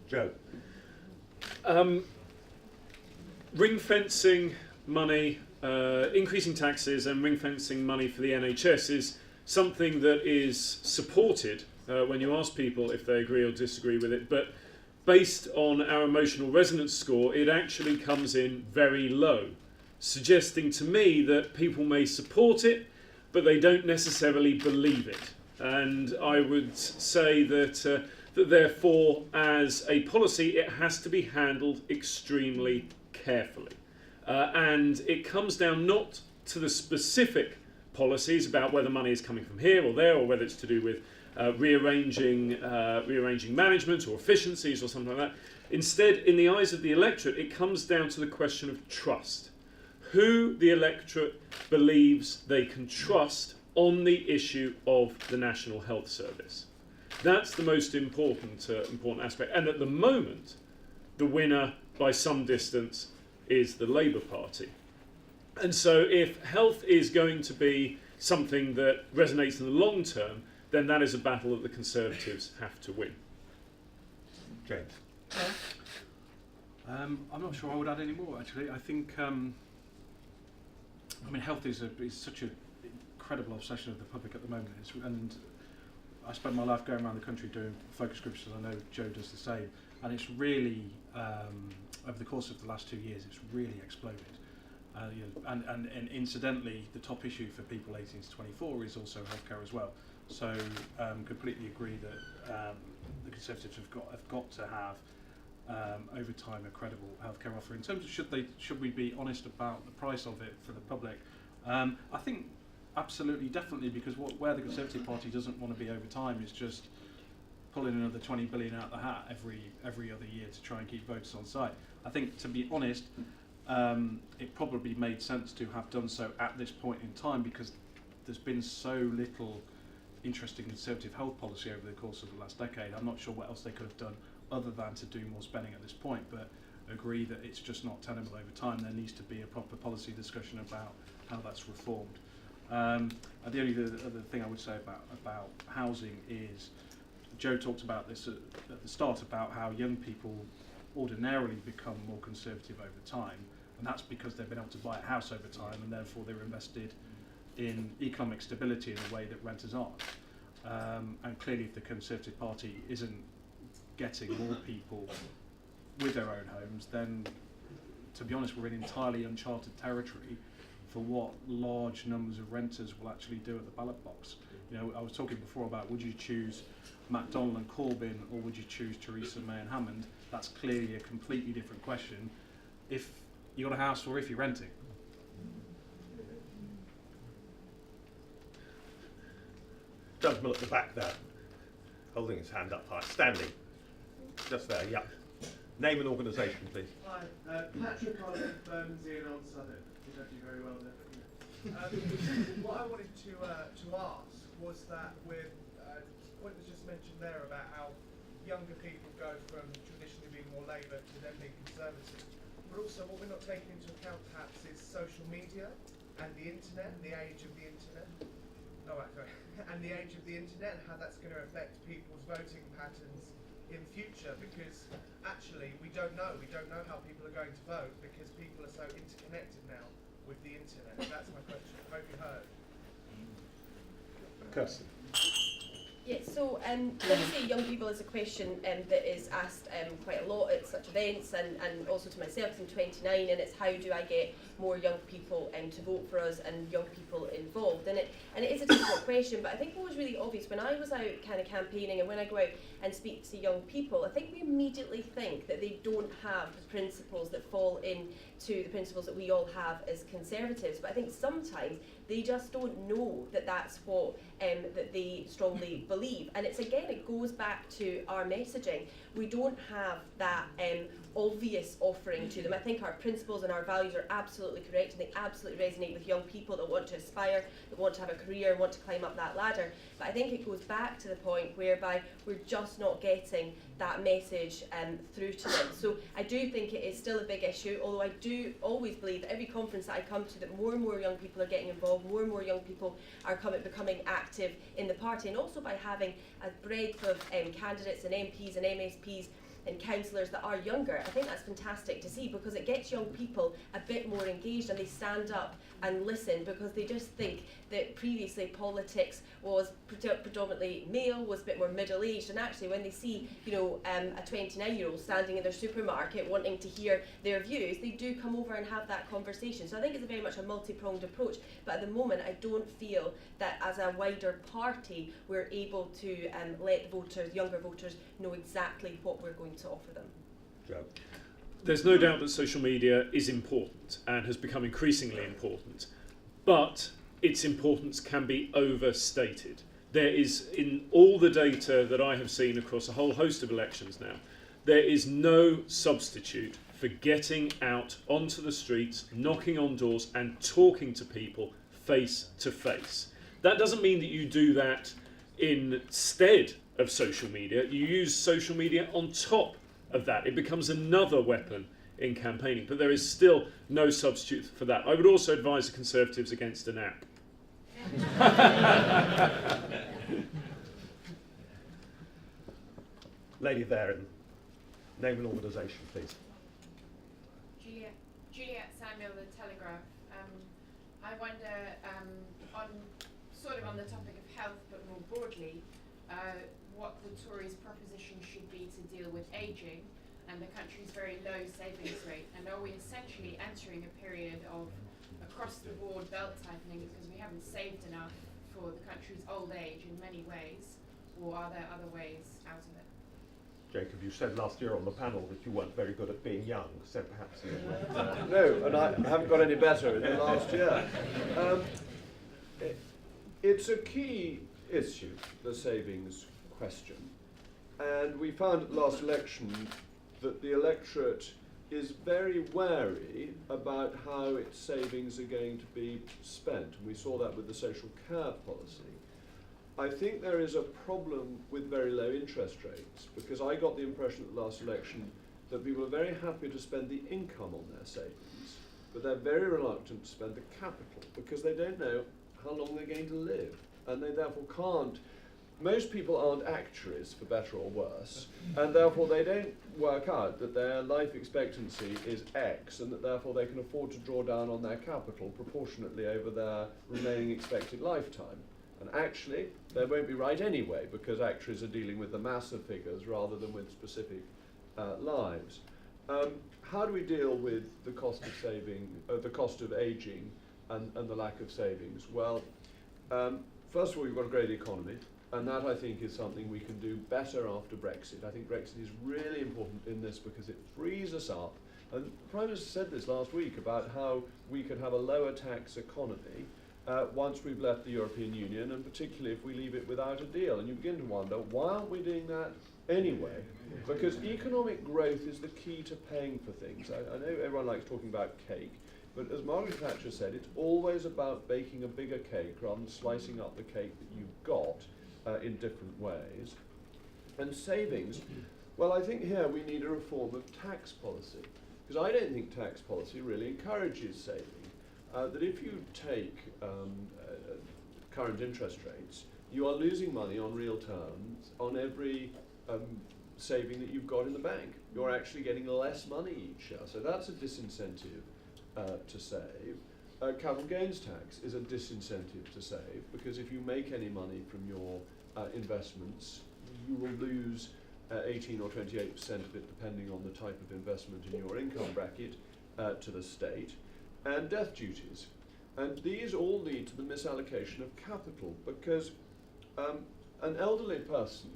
Joe. Ring fencing money, increasing taxes and ring fencing money for the NHS is something that is supported when you ask people if they agree or disagree with it, but based on our emotional resonance score, it actually comes in very low, suggesting to me that people may support it, but they don't necessarily believe it. And I would say that therefore, as a policy, it has to be handled extremely carefully. And it comes down not to the specific policies about whether money is coming from here or there, or whether it's to do with rearranging management or efficiencies or something like that. Instead, in the eyes of the electorate, it comes down to the question of trust. Who the electorate believes they can trust on the issue of the National Health Service. That's the most important aspect. And at the moment, the winner by some distance is the Labour Party. And so if health is going to be something that resonates in the long term, then that is a battle that the Conservatives have to win. James. I'm not sure I would add any more, actually. I think, health is such an incredible obsession of the public at the moment. And I spent my life going around the country doing focus groups, and I know Joe does the same. And it's really, over the course of the last 2 years, it's really exploded. And incidentally, the top issue for people 18 to 24 is also healthcare as well. So completely agree that the Conservatives have got to have over time a credible healthcare offer. In terms of should we be honest about the price of it for the public, I think absolutely, definitely, because where the Conservative Party doesn't want to be over time is just pulling another 20 billion out of the hat every other year to try and keep voters on side. I think, to be honest, it probably made sense to have done so at this point in time, because there's been so little interesting Conservative health policy over the course of the last decade. I'm not sure what else they could have done other than to do more spending at this point, but agree that it's just not tenable over time. There needs to be a proper policy discussion about how that's reformed. And the only other thing I would say about housing is, Joe talked about this at the start, about how young people ordinarily become more conservative over time, and that's because they've been able to buy a house over time, and therefore they're invested in economic stability in a way that renters aren't. And clearly, if the Conservative Party isn't getting more people with their own homes, then, to be honest, we're in entirely uncharted territory for what large numbers of renters will actually do at the ballot box. You know, I was talking before about, would you choose MacDonald and Corbyn, or would you choose Theresa May and Hammond? That's clearly a completely different question if you got a house or if you're renting. Gentleman at the back there, holding his hand up high, standing, just there, yeah. Name and organisation, please. Hi, Patrick Oliver, Bermondsey and on Southern. You don't do very well there. What I wanted to ask was that with what was just mentioned there about how younger people go from traditionally being more Labour to then being Conservative, but also what we're not taking into account perhaps is social media and the internet, and the age of the internet. Oh, right, sorry. And the age of the internet and how that's going to affect people's voting patterns in future, because actually we don't know how people are going to vote, because people are so interconnected now with the internet. That's my question. I hope you heard. Kirsten. Yeah, so obviously young people is a question that is asked quite a lot at such events, and also to myself. I'm 29, and it's how do I get more young people to vote for us and young people involved. And it is a difficult question, but I think what was really obvious when I was out kind of campaigning, and when I go out and speak to young people, I think we immediately think that they don't have the principles that fall into the principles that we all have as Conservatives. But I think sometimes they just don't know that that's what that they strongly believe. And it's, again, it goes back to our messaging. We don't have that obvious offering to them. I think our principles and our values are absolutely correct, and they absolutely resonate with young people that want to aspire, that want to have a career, want to climb up that ladder. But I think it goes back to the point whereby we're just not getting that message through to them. So I do think it is still a big issue, although I do always believe that every conference that I come to, that more and more young people are getting involved, more and more young people are becoming active in the party, and also by having a breadth of candidates and MPs and MSPs and councillors that are younger. I think that's fantastic to see, because it gets young people a bit more engaged, and they stand up and listen, because they just think that previously politics was predominantly male, was a bit more middle-aged, and actually when they see, you know, a 29-year-old standing in their supermarket wanting to hear their views, they do come over and have that conversation. So I think it's very much a multi-pronged approach, but at the moment I don't feel that as a wider party we're able to let voters, younger voters, know exactly what we're going to offer them. Joe. There's no doubt that social media is important and has become increasingly important, but its importance can be overstated. There is, in all the data that I have seen across a whole host of elections now, there is no substitute for getting out onto the streets, knocking on doors and talking to people face to face. That doesn't mean that you do that instead of social media. You use social media on top of that. It becomes another weapon in campaigning, but there is still no substitute for that. I would also advise the Conservatives against an app. Lady there, and name and organisation, please. Juliet Samuel, The Telegraph. I wonder, on the topic of health, but more broadly, what the Tories' proposition should be to deal with ageing and the country's very low savings rate, and are we essentially entering a period of across-the-board belt tightening because we haven't saved enough for the country's old age in many ways, or are there other ways out of it? Jacob, you said last year on the panel that you weren't very good at being young, so perhaps you went, No, and I haven't got any better in the last year. It's a key issue, the savings question. And we found at the last election that the electorate is very wary about how its savings are going to be spent. And we saw that with the social care policy. I think there is a problem with very low interest rates, because I got the impression at the last election that people are very happy to spend the income on their savings, but they're very reluctant to spend the capital because they don't know how long they're going to live, and they therefore can't. Most people aren't actuaries, for better or worse, and therefore they don't work out that their life expectancy is X, and that therefore they can afford to draw down on their capital proportionately over their remaining expected lifetime. And actually, they won't be right anyway, because actuaries are dealing with the mass of figures rather than with specific lives. How do we deal with the cost of saving, the cost of ageing, and the lack of savings? Well, first of all, you've got to grow the economy, and that I think is something we can do better after Brexit. I think Brexit is really important in this because it frees us up. And the Prime Minister said this last week about how we could have a lower tax economy once we've left the European Union, and particularly if we leave it without a deal. And you begin to wonder, why aren't we doing that anyway? Because economic growth is the key to paying for things. I know everyone likes talking about cake, but as Margaret Thatcher said, it's always about baking a bigger cake rather than slicing up the cake that you've got in different ways. And savings, well, I think here we need a reform of tax policy, because I don't think tax policy really encourages saving. That if you take current interest rates, you are losing money on real terms on every saving that you've got in the bank. You're actually getting less money each year, so that's a disincentive to save. Capital gains tax is a disincentive to save, because if you make any money from your investments, you will lose 18 or 28% of it, depending on the type of investment in your income bracket, to the state. And death duties. And these all lead to the misallocation of capital, because an elderly person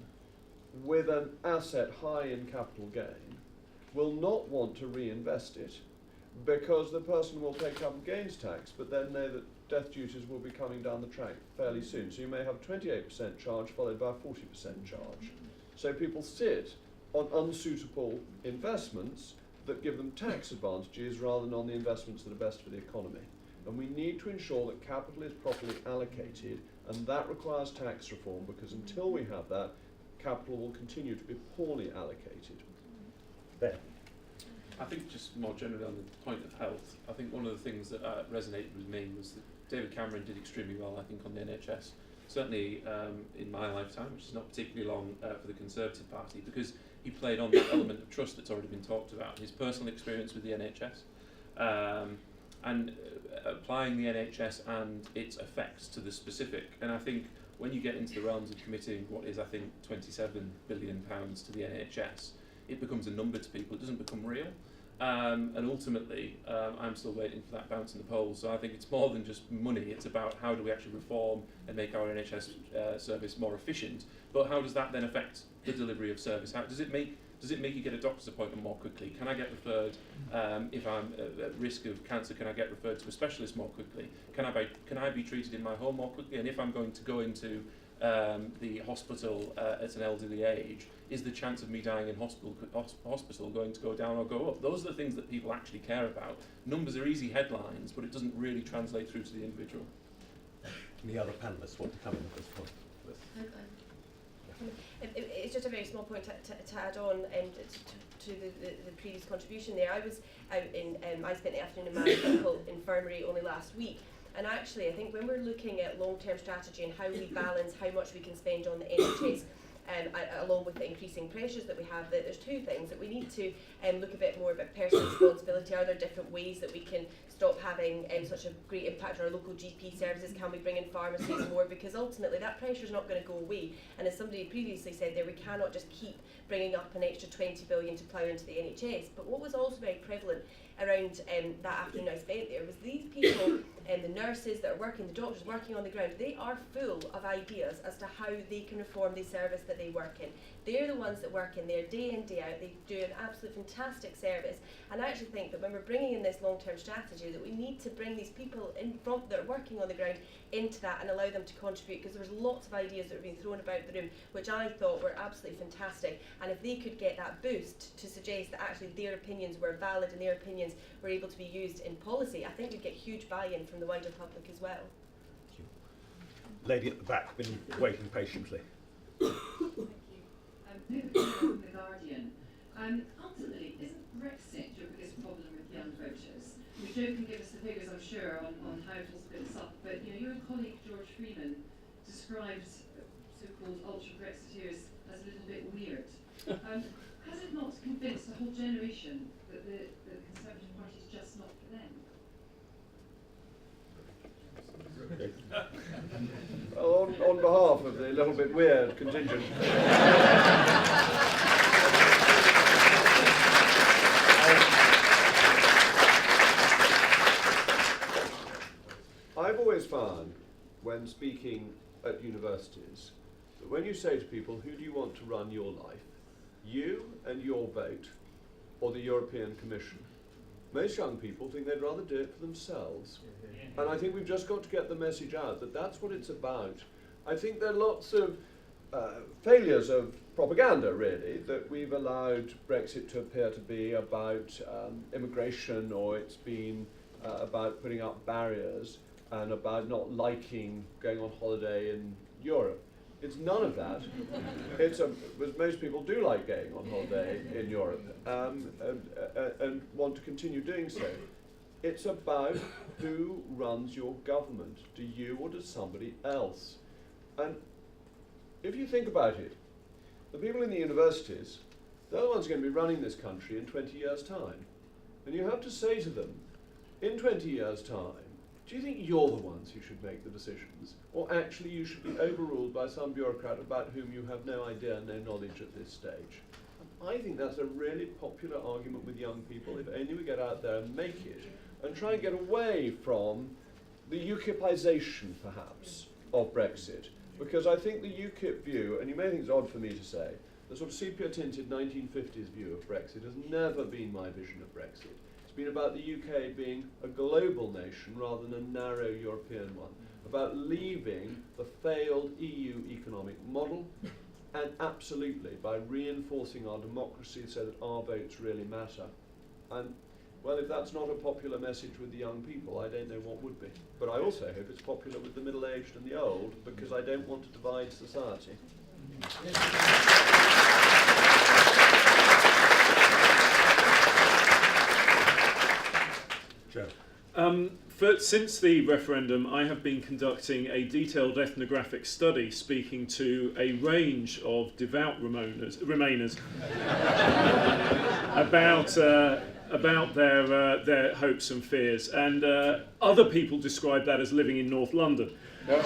with an asset high in capital gain will not want to reinvest it, because the person will pay capital gains tax, but then know that death duties will be coming down the track fairly soon. So you may have 28% charge followed by a 40% charge. So people sit on unsuitable investments that give them tax advantages rather than on the investments that are best for the economy. And we need to ensure that capital is properly allocated, and that requires tax reform, because until we have that, capital will continue to be poorly allocated. Ben. I think just more generally on the point of health, I think one of the things that resonated with me was that David Cameron did extremely well, I think, on the NHS. Certainly in my lifetime, which is not particularly long for the Conservative Party, because he played on that element of trust that's already been talked about, his personal experience with the NHS, and applying the NHS and its effects to the specific. And I think when you get into the realms of committing what is, I think, £27 billion to the NHS, it becomes a number to people, it doesn't become real. And ultimately, I'm still waiting for that bounce in the polls. So I think it's more than just money. It's about how do we actually reform and make our NHS service more efficient. But how does that then affect the delivery of service? How does it make you get a doctor's appointment more quickly? Can I get referred if I'm at risk of cancer? Can I get referred to a specialist more quickly? Can I be treated in my home more quickly? And if I'm going to go into the hospital at an elderly age, is the chance of me dying in hospital going to go down or go up? Those are the things that people actually care about. Numbers are easy headlines, but it doesn't really translate through to the individual. The other panellists want to come in at this point. It's just a very small point to add on to the previous contribution there. I was out I spent the afternoon in my local infirmary only last week. And actually, I think when we're looking at long-term strategy and how we balance how much we can spend on the NHS, along with the increasing pressures that we have, that there's two things that we need to look a bit more about personal responsibility. Are there different ways that we can stop having such a great impact on our local GP services? Can we bring in pharmacies more? Because ultimately that pressure is not going to go away. And as somebody previously said there, we cannot just keep bringing up an extra 20 billion to plough into the NHS. But what was also very prevalent around that afternoon I spent there was these people, the nurses that are working, the doctors working on the ground, they are full of ideas as to how they can reform the service that they work in. They're the ones that work in there day in, day out. They do an absolute fantastic service. And I actually think that when we're bringing in this long-term strategy, that we need to bring these people in front that are working on the ground into that and allow them to contribute, because there's lots of ideas that have been thrown about the room which I thought were absolutely fantastic. And if they could get that boost to suggest that actually their opinions were valid and their opinions were able to be used in policy, I think we'd get huge buy-in from the wider public as well. Thank you. Lady at the back, been waiting patiently. Thank you. From The Guardian. Ultimately, isn't Brexit your biggest problem with young voters? Joe can give us the figures, I'm sure, on how it all splits up, but your colleague George Frayne described so-called ultra-Brexiteers as a little bit weird. Has it not convinced a whole generation that the Conservative Party is just not for them? Well, on behalf of the little bit weird contingent. I've always found, when speaking at universities, that when you say to people, who do you want to run your life? You and your vote, or the European Commission? Most young people think they'd rather do it for themselves. And I think we've just got to get the message out that that's what it's about. I think there are lots of failures of propaganda, really, that we've allowed Brexit to appear to be about immigration, or it's been about putting up barriers and about not liking going on holiday in Europe. It's none of that. But most people do like going on holiday in Europe and want to continue doing so. It's about who runs your government. Do you or does somebody else? And if you think about it, the people in the universities, they're the ones going to be running this country in 20 years' time. And you have to say to them, in 20 years' time, do you think you're the ones who should make the decisions? Or actually you should be overruled by some bureaucrat about whom you have no idea, no knowledge at this stage? And I think that's a really popular argument with young people, if only we get out there and make it, and try and get away from the UKIPisation, perhaps, of Brexit. Because I think the UKIP view, and you may think it's odd for me to say, the sort of sepia-tinted 1950s view of Brexit has never been my vision of Brexit. It's been about the UK being a global nation rather than a narrow European one, about leaving the failed EU economic model, and absolutely by reinforcing our democracy so that our votes really matter. And well, if that's not a popular message with the young people, I don't know what would be. But I also hope it's popular with the middle-aged and the old, because I don't want to divide society. Joe. Since the referendum, I have been conducting a detailed ethnographic study speaking to a range of devout Remainers about their hopes and fears, and other people describe that as living in North London. But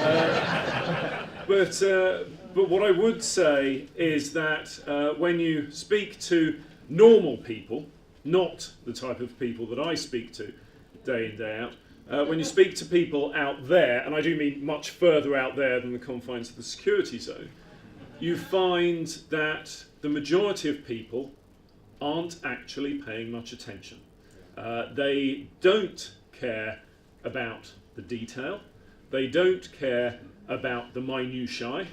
what I would say is that when you speak to normal people, not the type of people that I speak to day in, day out, when you speak to people out there, and I do mean much further out there than the confines of the security zone, you find that the majority of people aren't actually paying much attention. They don't care about the detail. They don't care about the minutiae.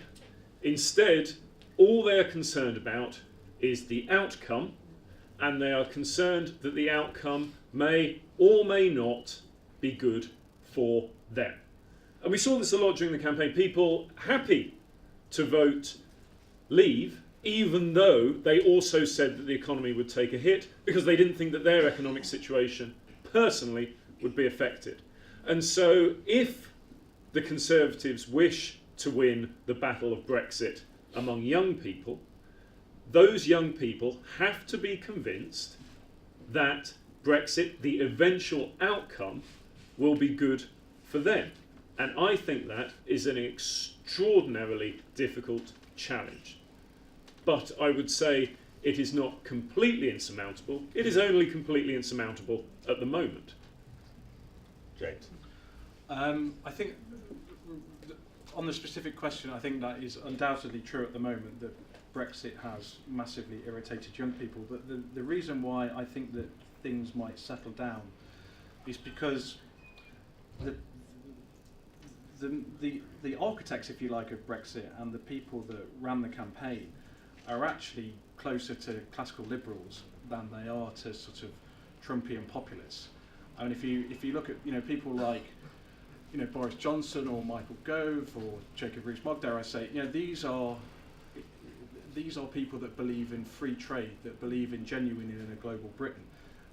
Instead, all they're concerned about is the outcome, and they are concerned that the outcome may or may not be good for them. And we saw this a lot during the campaign. People happy to vote leave, even though they also said that the economy would take a hit because they didn't think that their economic situation personally would be affected. And so if the Conservatives wish to win the battle of Brexit among young people, those young people have to be convinced that Brexit, the eventual outcome, will be good for them. And I think that is an extraordinarily difficult challenge. But I would say it is not completely insurmountable. It is only completely insurmountable at the moment. James. I think on the specific question, I think that is undoubtedly true at the moment, that Brexit has massively irritated young people. But the reason why I think that things might settle down is because the architects, if you like, of Brexit and the people that ran the campaign are actually closer to classical liberals than they are to sort of Trumpian populists. And if you look at people like Boris Johnson or Michael Gove or Jacob Rees-Mogg, dare I say, these are people that believe in free trade, that believe in genuinely in a global Britain.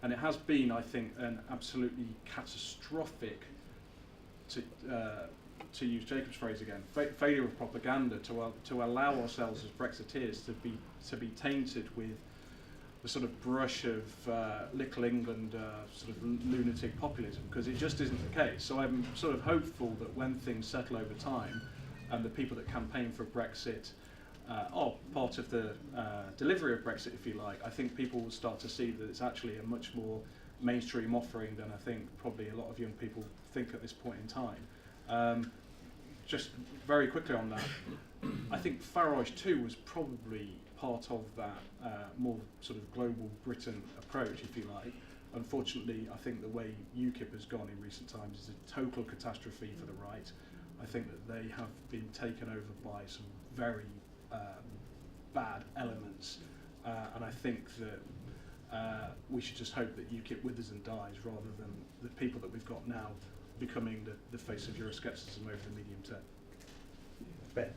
And it has been, I think, an absolutely catastrophic, to use Jacob's phrase again, failure of propaganda to allow ourselves as Brexiteers to be tainted with the sort of brush of little England sort of lunatic populism, because it just isn't the case. So I'm sort of hopeful that when things settle over time and the people that campaign for Brexit are part of the delivery of Brexit, if you like, I think people will start to see that it's actually a much more mainstream offering than I think probably a lot of young people think at this point in time. Just very quickly on that, I think Farage too was probably part of that more sort of global Britain approach, if you like. Unfortunately, I think the way UKIP has gone in recent times is a total catastrophe for the right. I think that they have been taken over by some very bad elements, and I think that we should just hope that UKIP withers and dies rather than the people that we've got now becoming the face of Euroscepticism over the medium term. Ben.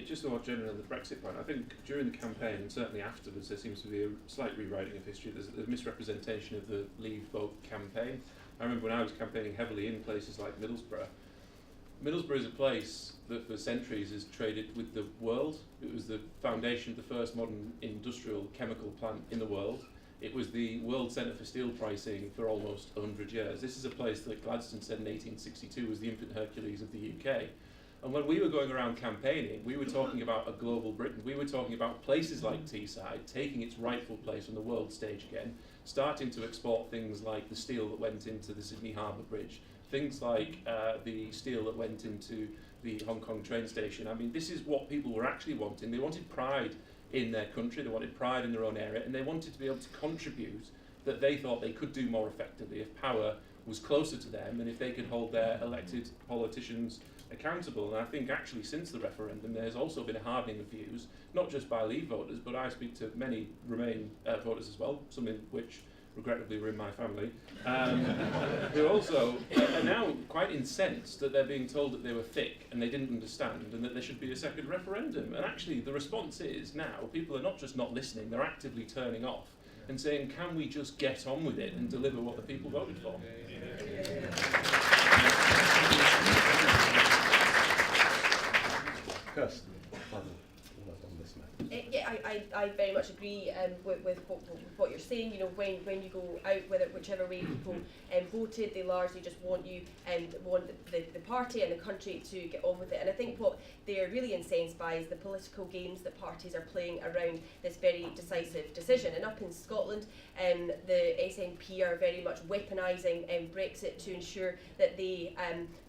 Just more general on the Brexit point. I think during the campaign and certainly afterwards there seems to be a slight rewriting of history. There's a misrepresentation of the Leave Vote campaign. I remember when I was campaigning heavily in places like Middlesbrough. Middlesbrough is a place that for centuries has traded with the world. It was the foundation of the first modern industrial chemical plant in the world. It was the World Centre for Steel Pricing for almost 100 years. This is a place that Godson said in 1862 was the infant Hercules of the UK. And when we were going around campaigning, we were talking about a global Britain. We were talking about places like Teesside taking its rightful place on the world stage again, starting to export things like the steel that went into the Sydney Harbour Bridge, things like the steel that went into the Hong Kong train station. I mean, this is what people were actually wanting. They wanted pride in their country, they wanted pride in their own area, and they wanted to be able to contribute that they thought they could do more effectively if power was closer to them and if they could hold their elected politicians accountable. And I think actually since the referendum there's also been a hardening of views, not just by Leave voters, but I speak to many Remain voters as well, some in which regrettably were in my family, who also are now quite incensed that they're being told that they were thick and they didn't understand and that there should be a second referendum. And actually the response is now people are not just not listening, they're actively turning off and saying, can we just get on with it and deliver what the people voted for? Kirsten, on this matter. Yeah, I very much agree with what you're saying. You know, when you go out, whichever way people voted, they largely just want you and want the party and the country to get on with it. And I think what they're really incensed by is the political games that parties are playing around this very decisive decision. And up in Scotland, the SNP are very much weaponising Brexit to ensure that they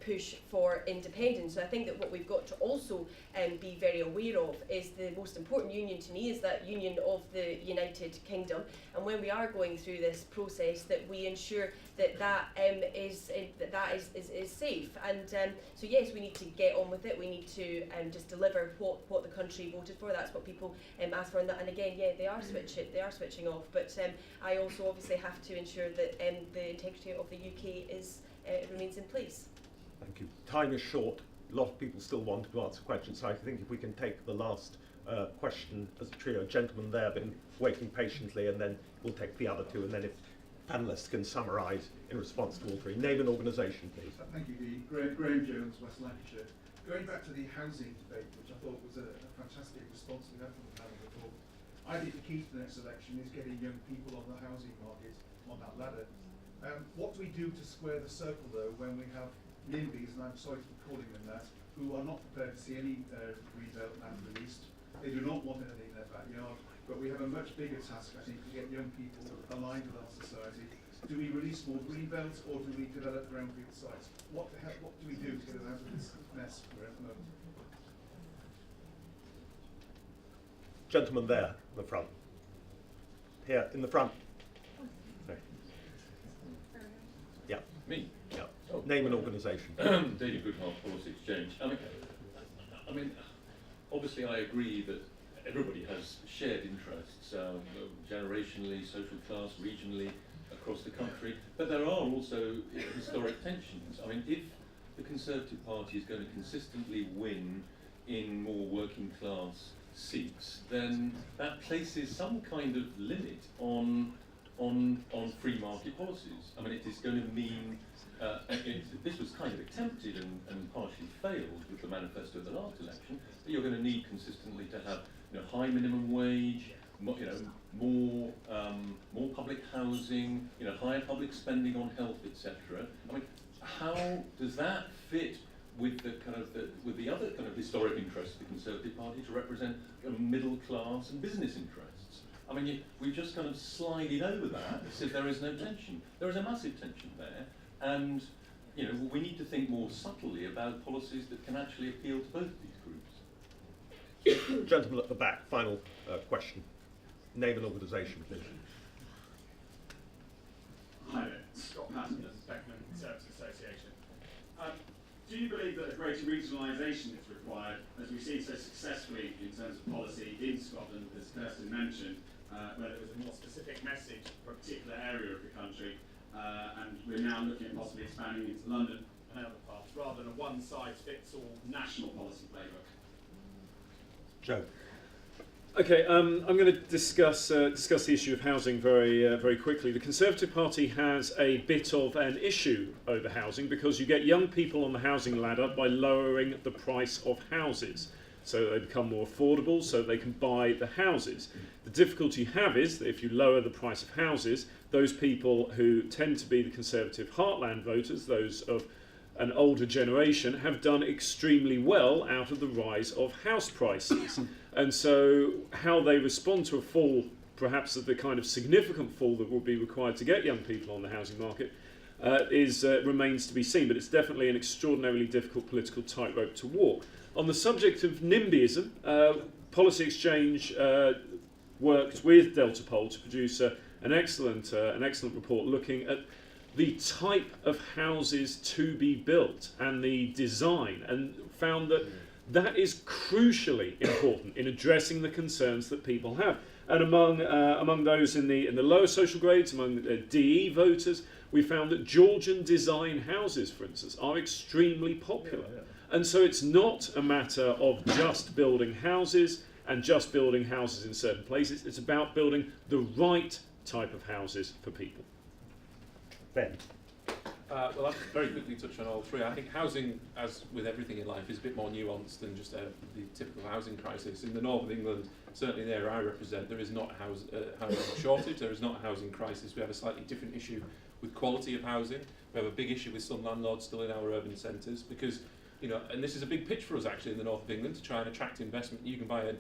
push for independence. So I think that what we've got to also be very aware of is the most important union to me is that union of the United Kingdom. And when we are going through this process, that we ensure that is safe. And so yes, we need to get on with it. We need to just deliver what the country voted for. That's what people asked for. And again, yeah, they are switching off. But I also obviously have to ensure that the integrity of the UK remains in place. Thank you. Time is short. A lot of people still want to answer questions, so I think if we can take the last question as a trio. Gentlemen there have been waiting patiently, and then we'll take the other two, and then if panellists can summarise in response to all three. Name and organisation, please. Thank you, Dee. Graham Jones, West Lancashire. Going back to the housing debate, which I thought was a fantastic response we had from the panel before, I think the key to the next election is getting young people on the housing market on that ladder. What do we do to square the circle, though, when we have NIMBYs, and I'm sorry for calling them that, who are not prepared to see any redevelopment land released? They do not want anything in their backyard. but we have a much bigger task, I think, to get young people aligned with our society. Do we release more greenbelt, or do we develop brownfield sites? What do we do to get us out of this mess we're at the moment? Gentleman there in the front. Here, in the front. Sorry. Yeah. Me? Yeah. Oh. Name and organisation. David Goodhart, Policy Exchange. I mean, obviously I agree that everybody has shared interests, generationally, social class, regionally, across the country, but there are also historic tensions. I mean, if the Conservative Party is going to consistently win in more working class seats, then that places some kind of limit on free market policies. I mean, it is going to mean, this was kind of attempted and partially failed with the manifesto of the last election, that you're going to need consistently to have high minimum wage, more public housing, higher public spending on health, etc. I mean, how does that fit with the other kind of historic interests of the Conservative Party to represent middle class and business interests? I mean, we've just kind of slided over that as if there is no tension. There is a massive tension there, and we need to think more subtly about policies that can actually appeal to both of these groups. Gentleman at the back, final question. Name and organisation, please. Hi there, Scott Patterson, Beckman Conservative Association. Do you believe that a greater regionalisation is required, as we've seen so successfully in terms of policy in Scotland, as Kirsten mentioned, where there was a more specific message for a particular area of the country, and we're now looking at possibly expanding into London and other parts, rather than a one-size-fits-all national policy playbook? Joe. Okay, I'm going to discuss the issue of housing very quickly. The Conservative Party has a bit of an issue over housing because you get young people on the housing ladder by lowering the price of houses, so they become more affordable, so they can buy the houses. The difficulty you have is that if you lower the price of houses, those people who tend to be the Conservative heartland voters, those of an older generation, have done extremely well out of the rise of house prices. And so how they respond to a fall, perhaps of the kind of significant fall that will be required to get young people on the housing market, remains to be seen. But it's definitely an extraordinarily difficult political tightrope to walk. On the subject of NIMBYism, Policy Exchange worked with Deltapoll to produce an excellent report looking at the type of houses to be built and the design, and found that that is crucially important in addressing the concerns that people have. And among those in the lower social grades, among DE voters, we found that Georgian design houses, for instance, are extremely popular. And so it's not a matter of just building houses and just building houses in certain places. It's about building the right type of houses for people. Ben. Well, I'll very quickly touch on all three. I think housing, as with everything in life, is a bit more nuanced than just the typical housing crisis. In the north of England, certainly the area I represent, there is not a housing shortage, there is not a housing crisis. We have a slightly different issue with quality of housing. We have a big issue with some landlords still in our urban centres because, and this is a big pitch for us actually in the north of England to try and attract investment. You can buy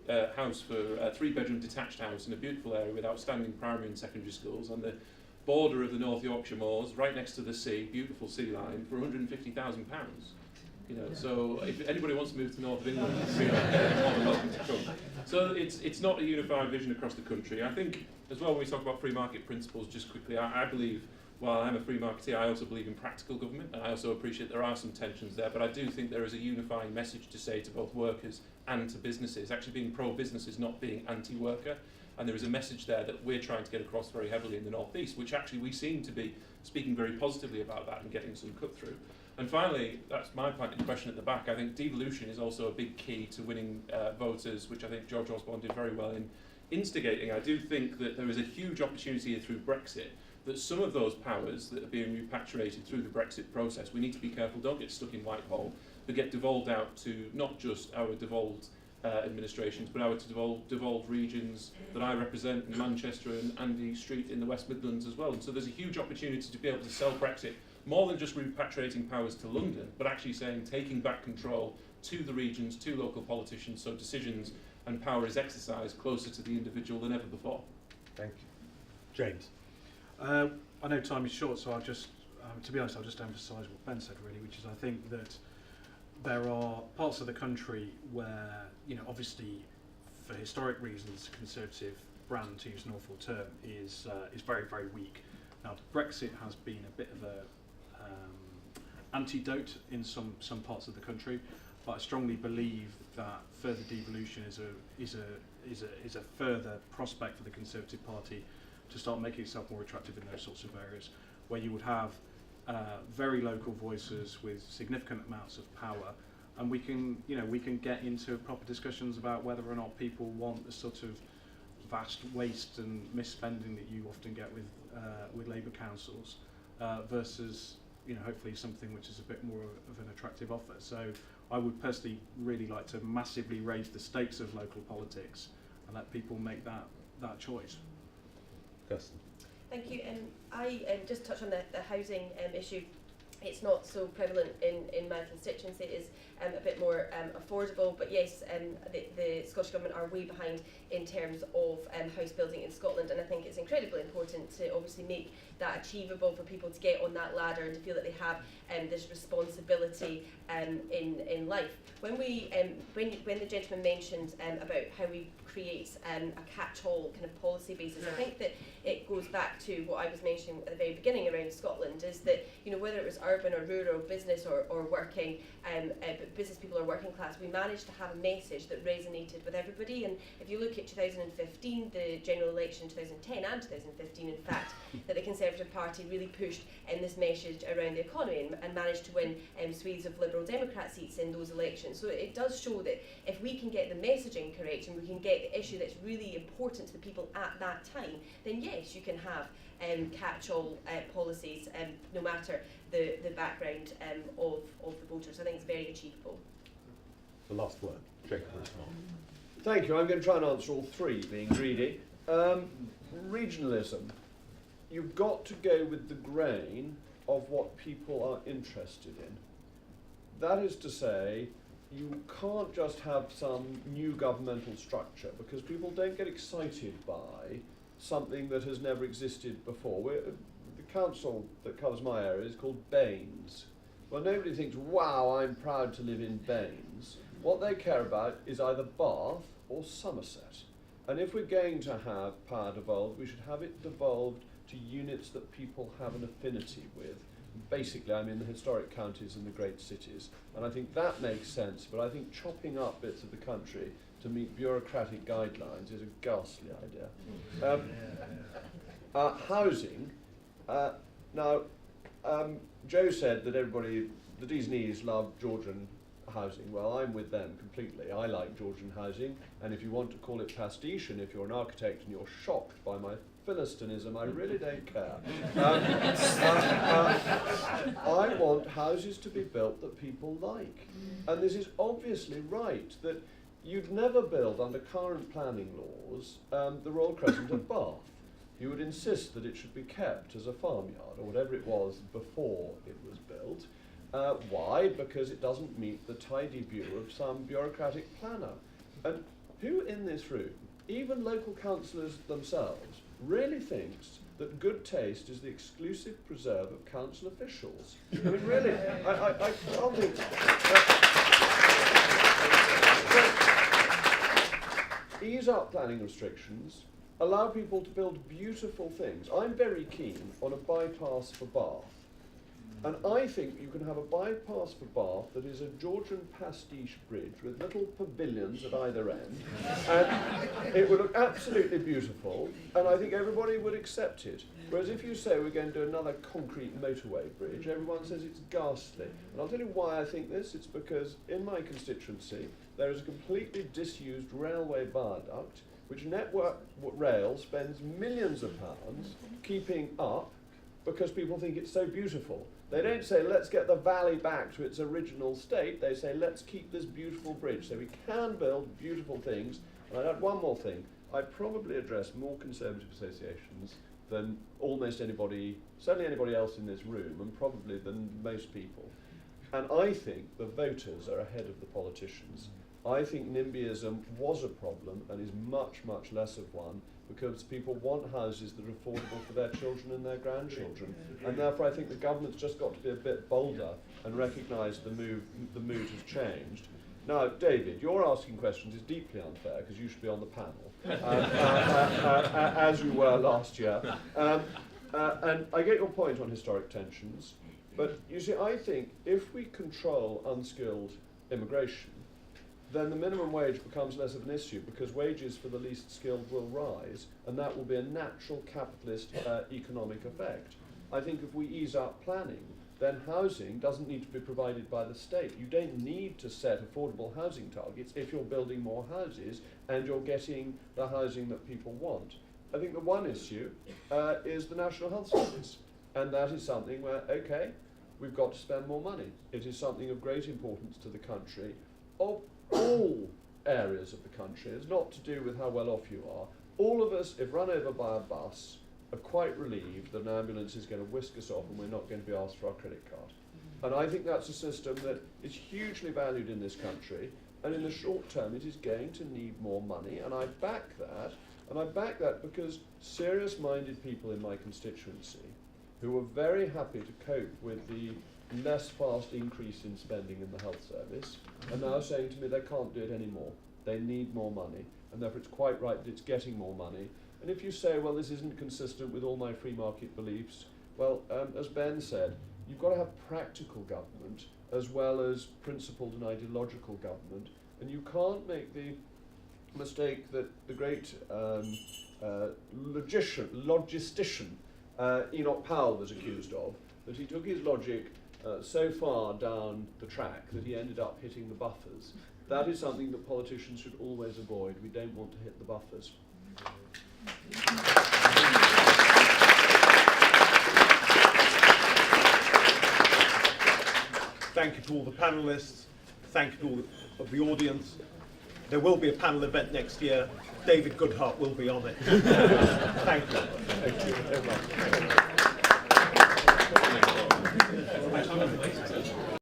a house for a 3-bedroom detached house in a beautiful area with outstanding primary and secondary schools on the border of the North Yorkshire moors, right next to the sea, beautiful sea line, for £150,000. So if anybody wants to move to the north of England, more than welcome to come. So it's not a unified vision across the country. I think as well when we talk about free market principles, just quickly, I believe, while I'm a free marketeer, I also believe in practical government, and I also appreciate there are some tensions there, but I do think there is a unifying message to say to both workers and to businesses. Actually being pro-business is not being anti-worker. And there is a message there that we're trying to get across very heavily in the North East, which actually we seem to be speaking very positively about that and getting some cut through. And finally, that's my pointed question at the back. I think devolution is also a big key to winning voters, which I think George Osborne did very well in instigating. I do think that there is a huge opportunity here through Brexit, that some of those powers that are being repatriated through the Brexit process, we need to be careful don't get stuck in Whitehall, but get devolved out to not just our devolved administrations, but our devolved regions that I represent in Manchester and Andy Street in the West Midlands as well. And so there's a huge opportunity to be able to sell Brexit more than just repatriating powers to London, but actually saying taking back control to the regions, to local politicians, so decisions and power is exercised closer to the individual than ever before. Thank you. James. I know time is short, so I'll just, to be honest, I'll just emphasise what Ben said really, which is I think that there are parts of the country where, obviously for historic reasons, Conservative brand, to use an awful term, is very, very weak. Now, Brexit has been a bit of a antidote in some parts of the country, but I strongly believe that further devolution is a further prospect for the Conservative Party to start making itself more attractive in those sorts of areas, where you would have very local voices with significant amounts of power, and we can get into proper discussions about whether or not people want the sort of vast waste and misspending that you often get with Labour councils versus hopefully something which is a bit more of an attractive offer. So I would personally really like to massively raise the stakes of local politics and let people make that choice. Godson. Thank you. I just touch on the housing issue. It's not so prevalent in my constituency. It is a bit more affordable, but yes, the Scottish Government are way behind in terms of house building in Scotland, and I think it's incredibly important to obviously make that achievable for people to get on that ladder and to feel that they have this responsibility in life. When the gentleman mentioned about how we create a catch-all kind of policy basis, I think that it goes back to what I was mentioning at the very beginning around Scotland, is that whether it was urban or rural, business or working, business people or working class, we managed to have a message that resonated with everybody. And if you look at 2015, the general election, 2010 and 2015 in fact, that the Conservative Party really pushed in this message around the economy and managed to win swathes of Liberal Democrat seats in those elections. So it does show that if we can get the messaging correct and we can get the issue that's really important to the people at that time, then yes, you can have catch-all policies no matter the background of the voters. I think it's very achievable. The last word, Jacob Rees-Mogg. Thank you. I'm going to try and answer all three, being greedy. Regionalism. You've got to go with the grain of what people are interested in. That is to say, you can't just have some new governmental structure, because people don't get excited by something that has never existed before. The council that covers my area is called Baines. Well, nobody thinks, wow, I'm proud to live in Baines. What they care about is either Bath or Somerset. And if we're going to have power devolved, we should have it devolved to units that people have an affinity with. Basically, I mean the historic counties and the great cities. And I think that makes sense, but I think chopping up bits of the country to meet bureaucratic guidelines is a ghastly idea. Housing. Now, Joe said that everybody, the D's and E's, love Georgian housing. Well, I'm with them completely. I like Georgian housing, and if you want to call it pastiche, and if you're an architect and you're shocked by my Philistinism, I really don't care. I want houses to be built that people like. And this is obviously right, that you'd never build under current planning laws the Royal Crescent of Bath. You would insist that it should be kept as a farmyard, or whatever it was before it was built. Why? Because it doesn't meet the tidy view of some bureaucratic planner. And who in this room, even local councillors themselves, really thinks that good taste is the exclusive preserve of council officials? I mean, really, I can't think. Ease up planning restrictions, allow people to build beautiful things. I'm very keen on a bypass for Bath. And I think you can have a bypass for Bath that is a Georgian pastiche bridge with little pavilions at either end. And it would look absolutely beautiful, and I think everybody would accept it. Whereas if you say we're going to do another concrete motorway bridge, everyone says it's ghastly. And I'll tell you why I think this. It's because in my constituency, there is a completely disused railway viaduct, which Network Rail spends millions of pounds keeping up because people think it's so beautiful. They don't say, let's get the valley back to its original state. They say, let's keep this beautiful bridge. So we can build beautiful things. And I'd add one more thing. I probably address more Conservative associations than almost anybody, certainly anybody else in this room, and probably than most people. And I think the voters are ahead of the politicians. I think NIMBYism was a problem and is much, much less of one, because people want houses that are affordable for their children and their grandchildren. And therefore I think the government's just got to be a bit bolder and recognise the mood has changed. Now, David, your asking questions is deeply unfair because you should be on the panel, as you were last year. And I get your point on historic tensions, but you see, I think if we control unskilled immigration, then the minimum wage becomes less of an issue because wages for the least skilled will rise, and that will be a natural capitalist economic effect. I think if we ease up planning, then housing doesn't need to be provided by the state. You don't need to set affordable housing targets if you're building more houses and you're getting the housing that people want. I think the one issue is the National Health Service, and that is something where, okay, we've got to spend more money. It is something of great importance to the country, of all areas of the country. It's not to do with how well off you are. All of us, if run over by a bus, are quite relieved that an ambulance is going to whisk us off and we're not going to be asked for our credit card. And I think that's a system that is hugely valued in this country, and in the short term it is going to need more money, and I back that. And I back that because serious-minded people in my constituency who were very happy to cope with the less fast increase in spending in the health service are now saying to me they can't do it anymore. They need more money, and therefore it's quite right that it's getting more money. And if you say, well, this isn't consistent with all my free market beliefs, well, as Ben said, you've got to have practical government as well as principled and ideological government, and you can't make the mistake that the great logistician Enoch Powell was accused of, that he took his logic so far down the track that he ended up hitting the buffers. That is something that politicians should always avoid. We don't want to hit the buffers. Thank you to all the panellists. Thank you to all of the audience. There will be a panel event next year. David Goodhart will be on it. Thank you. Thank you very much.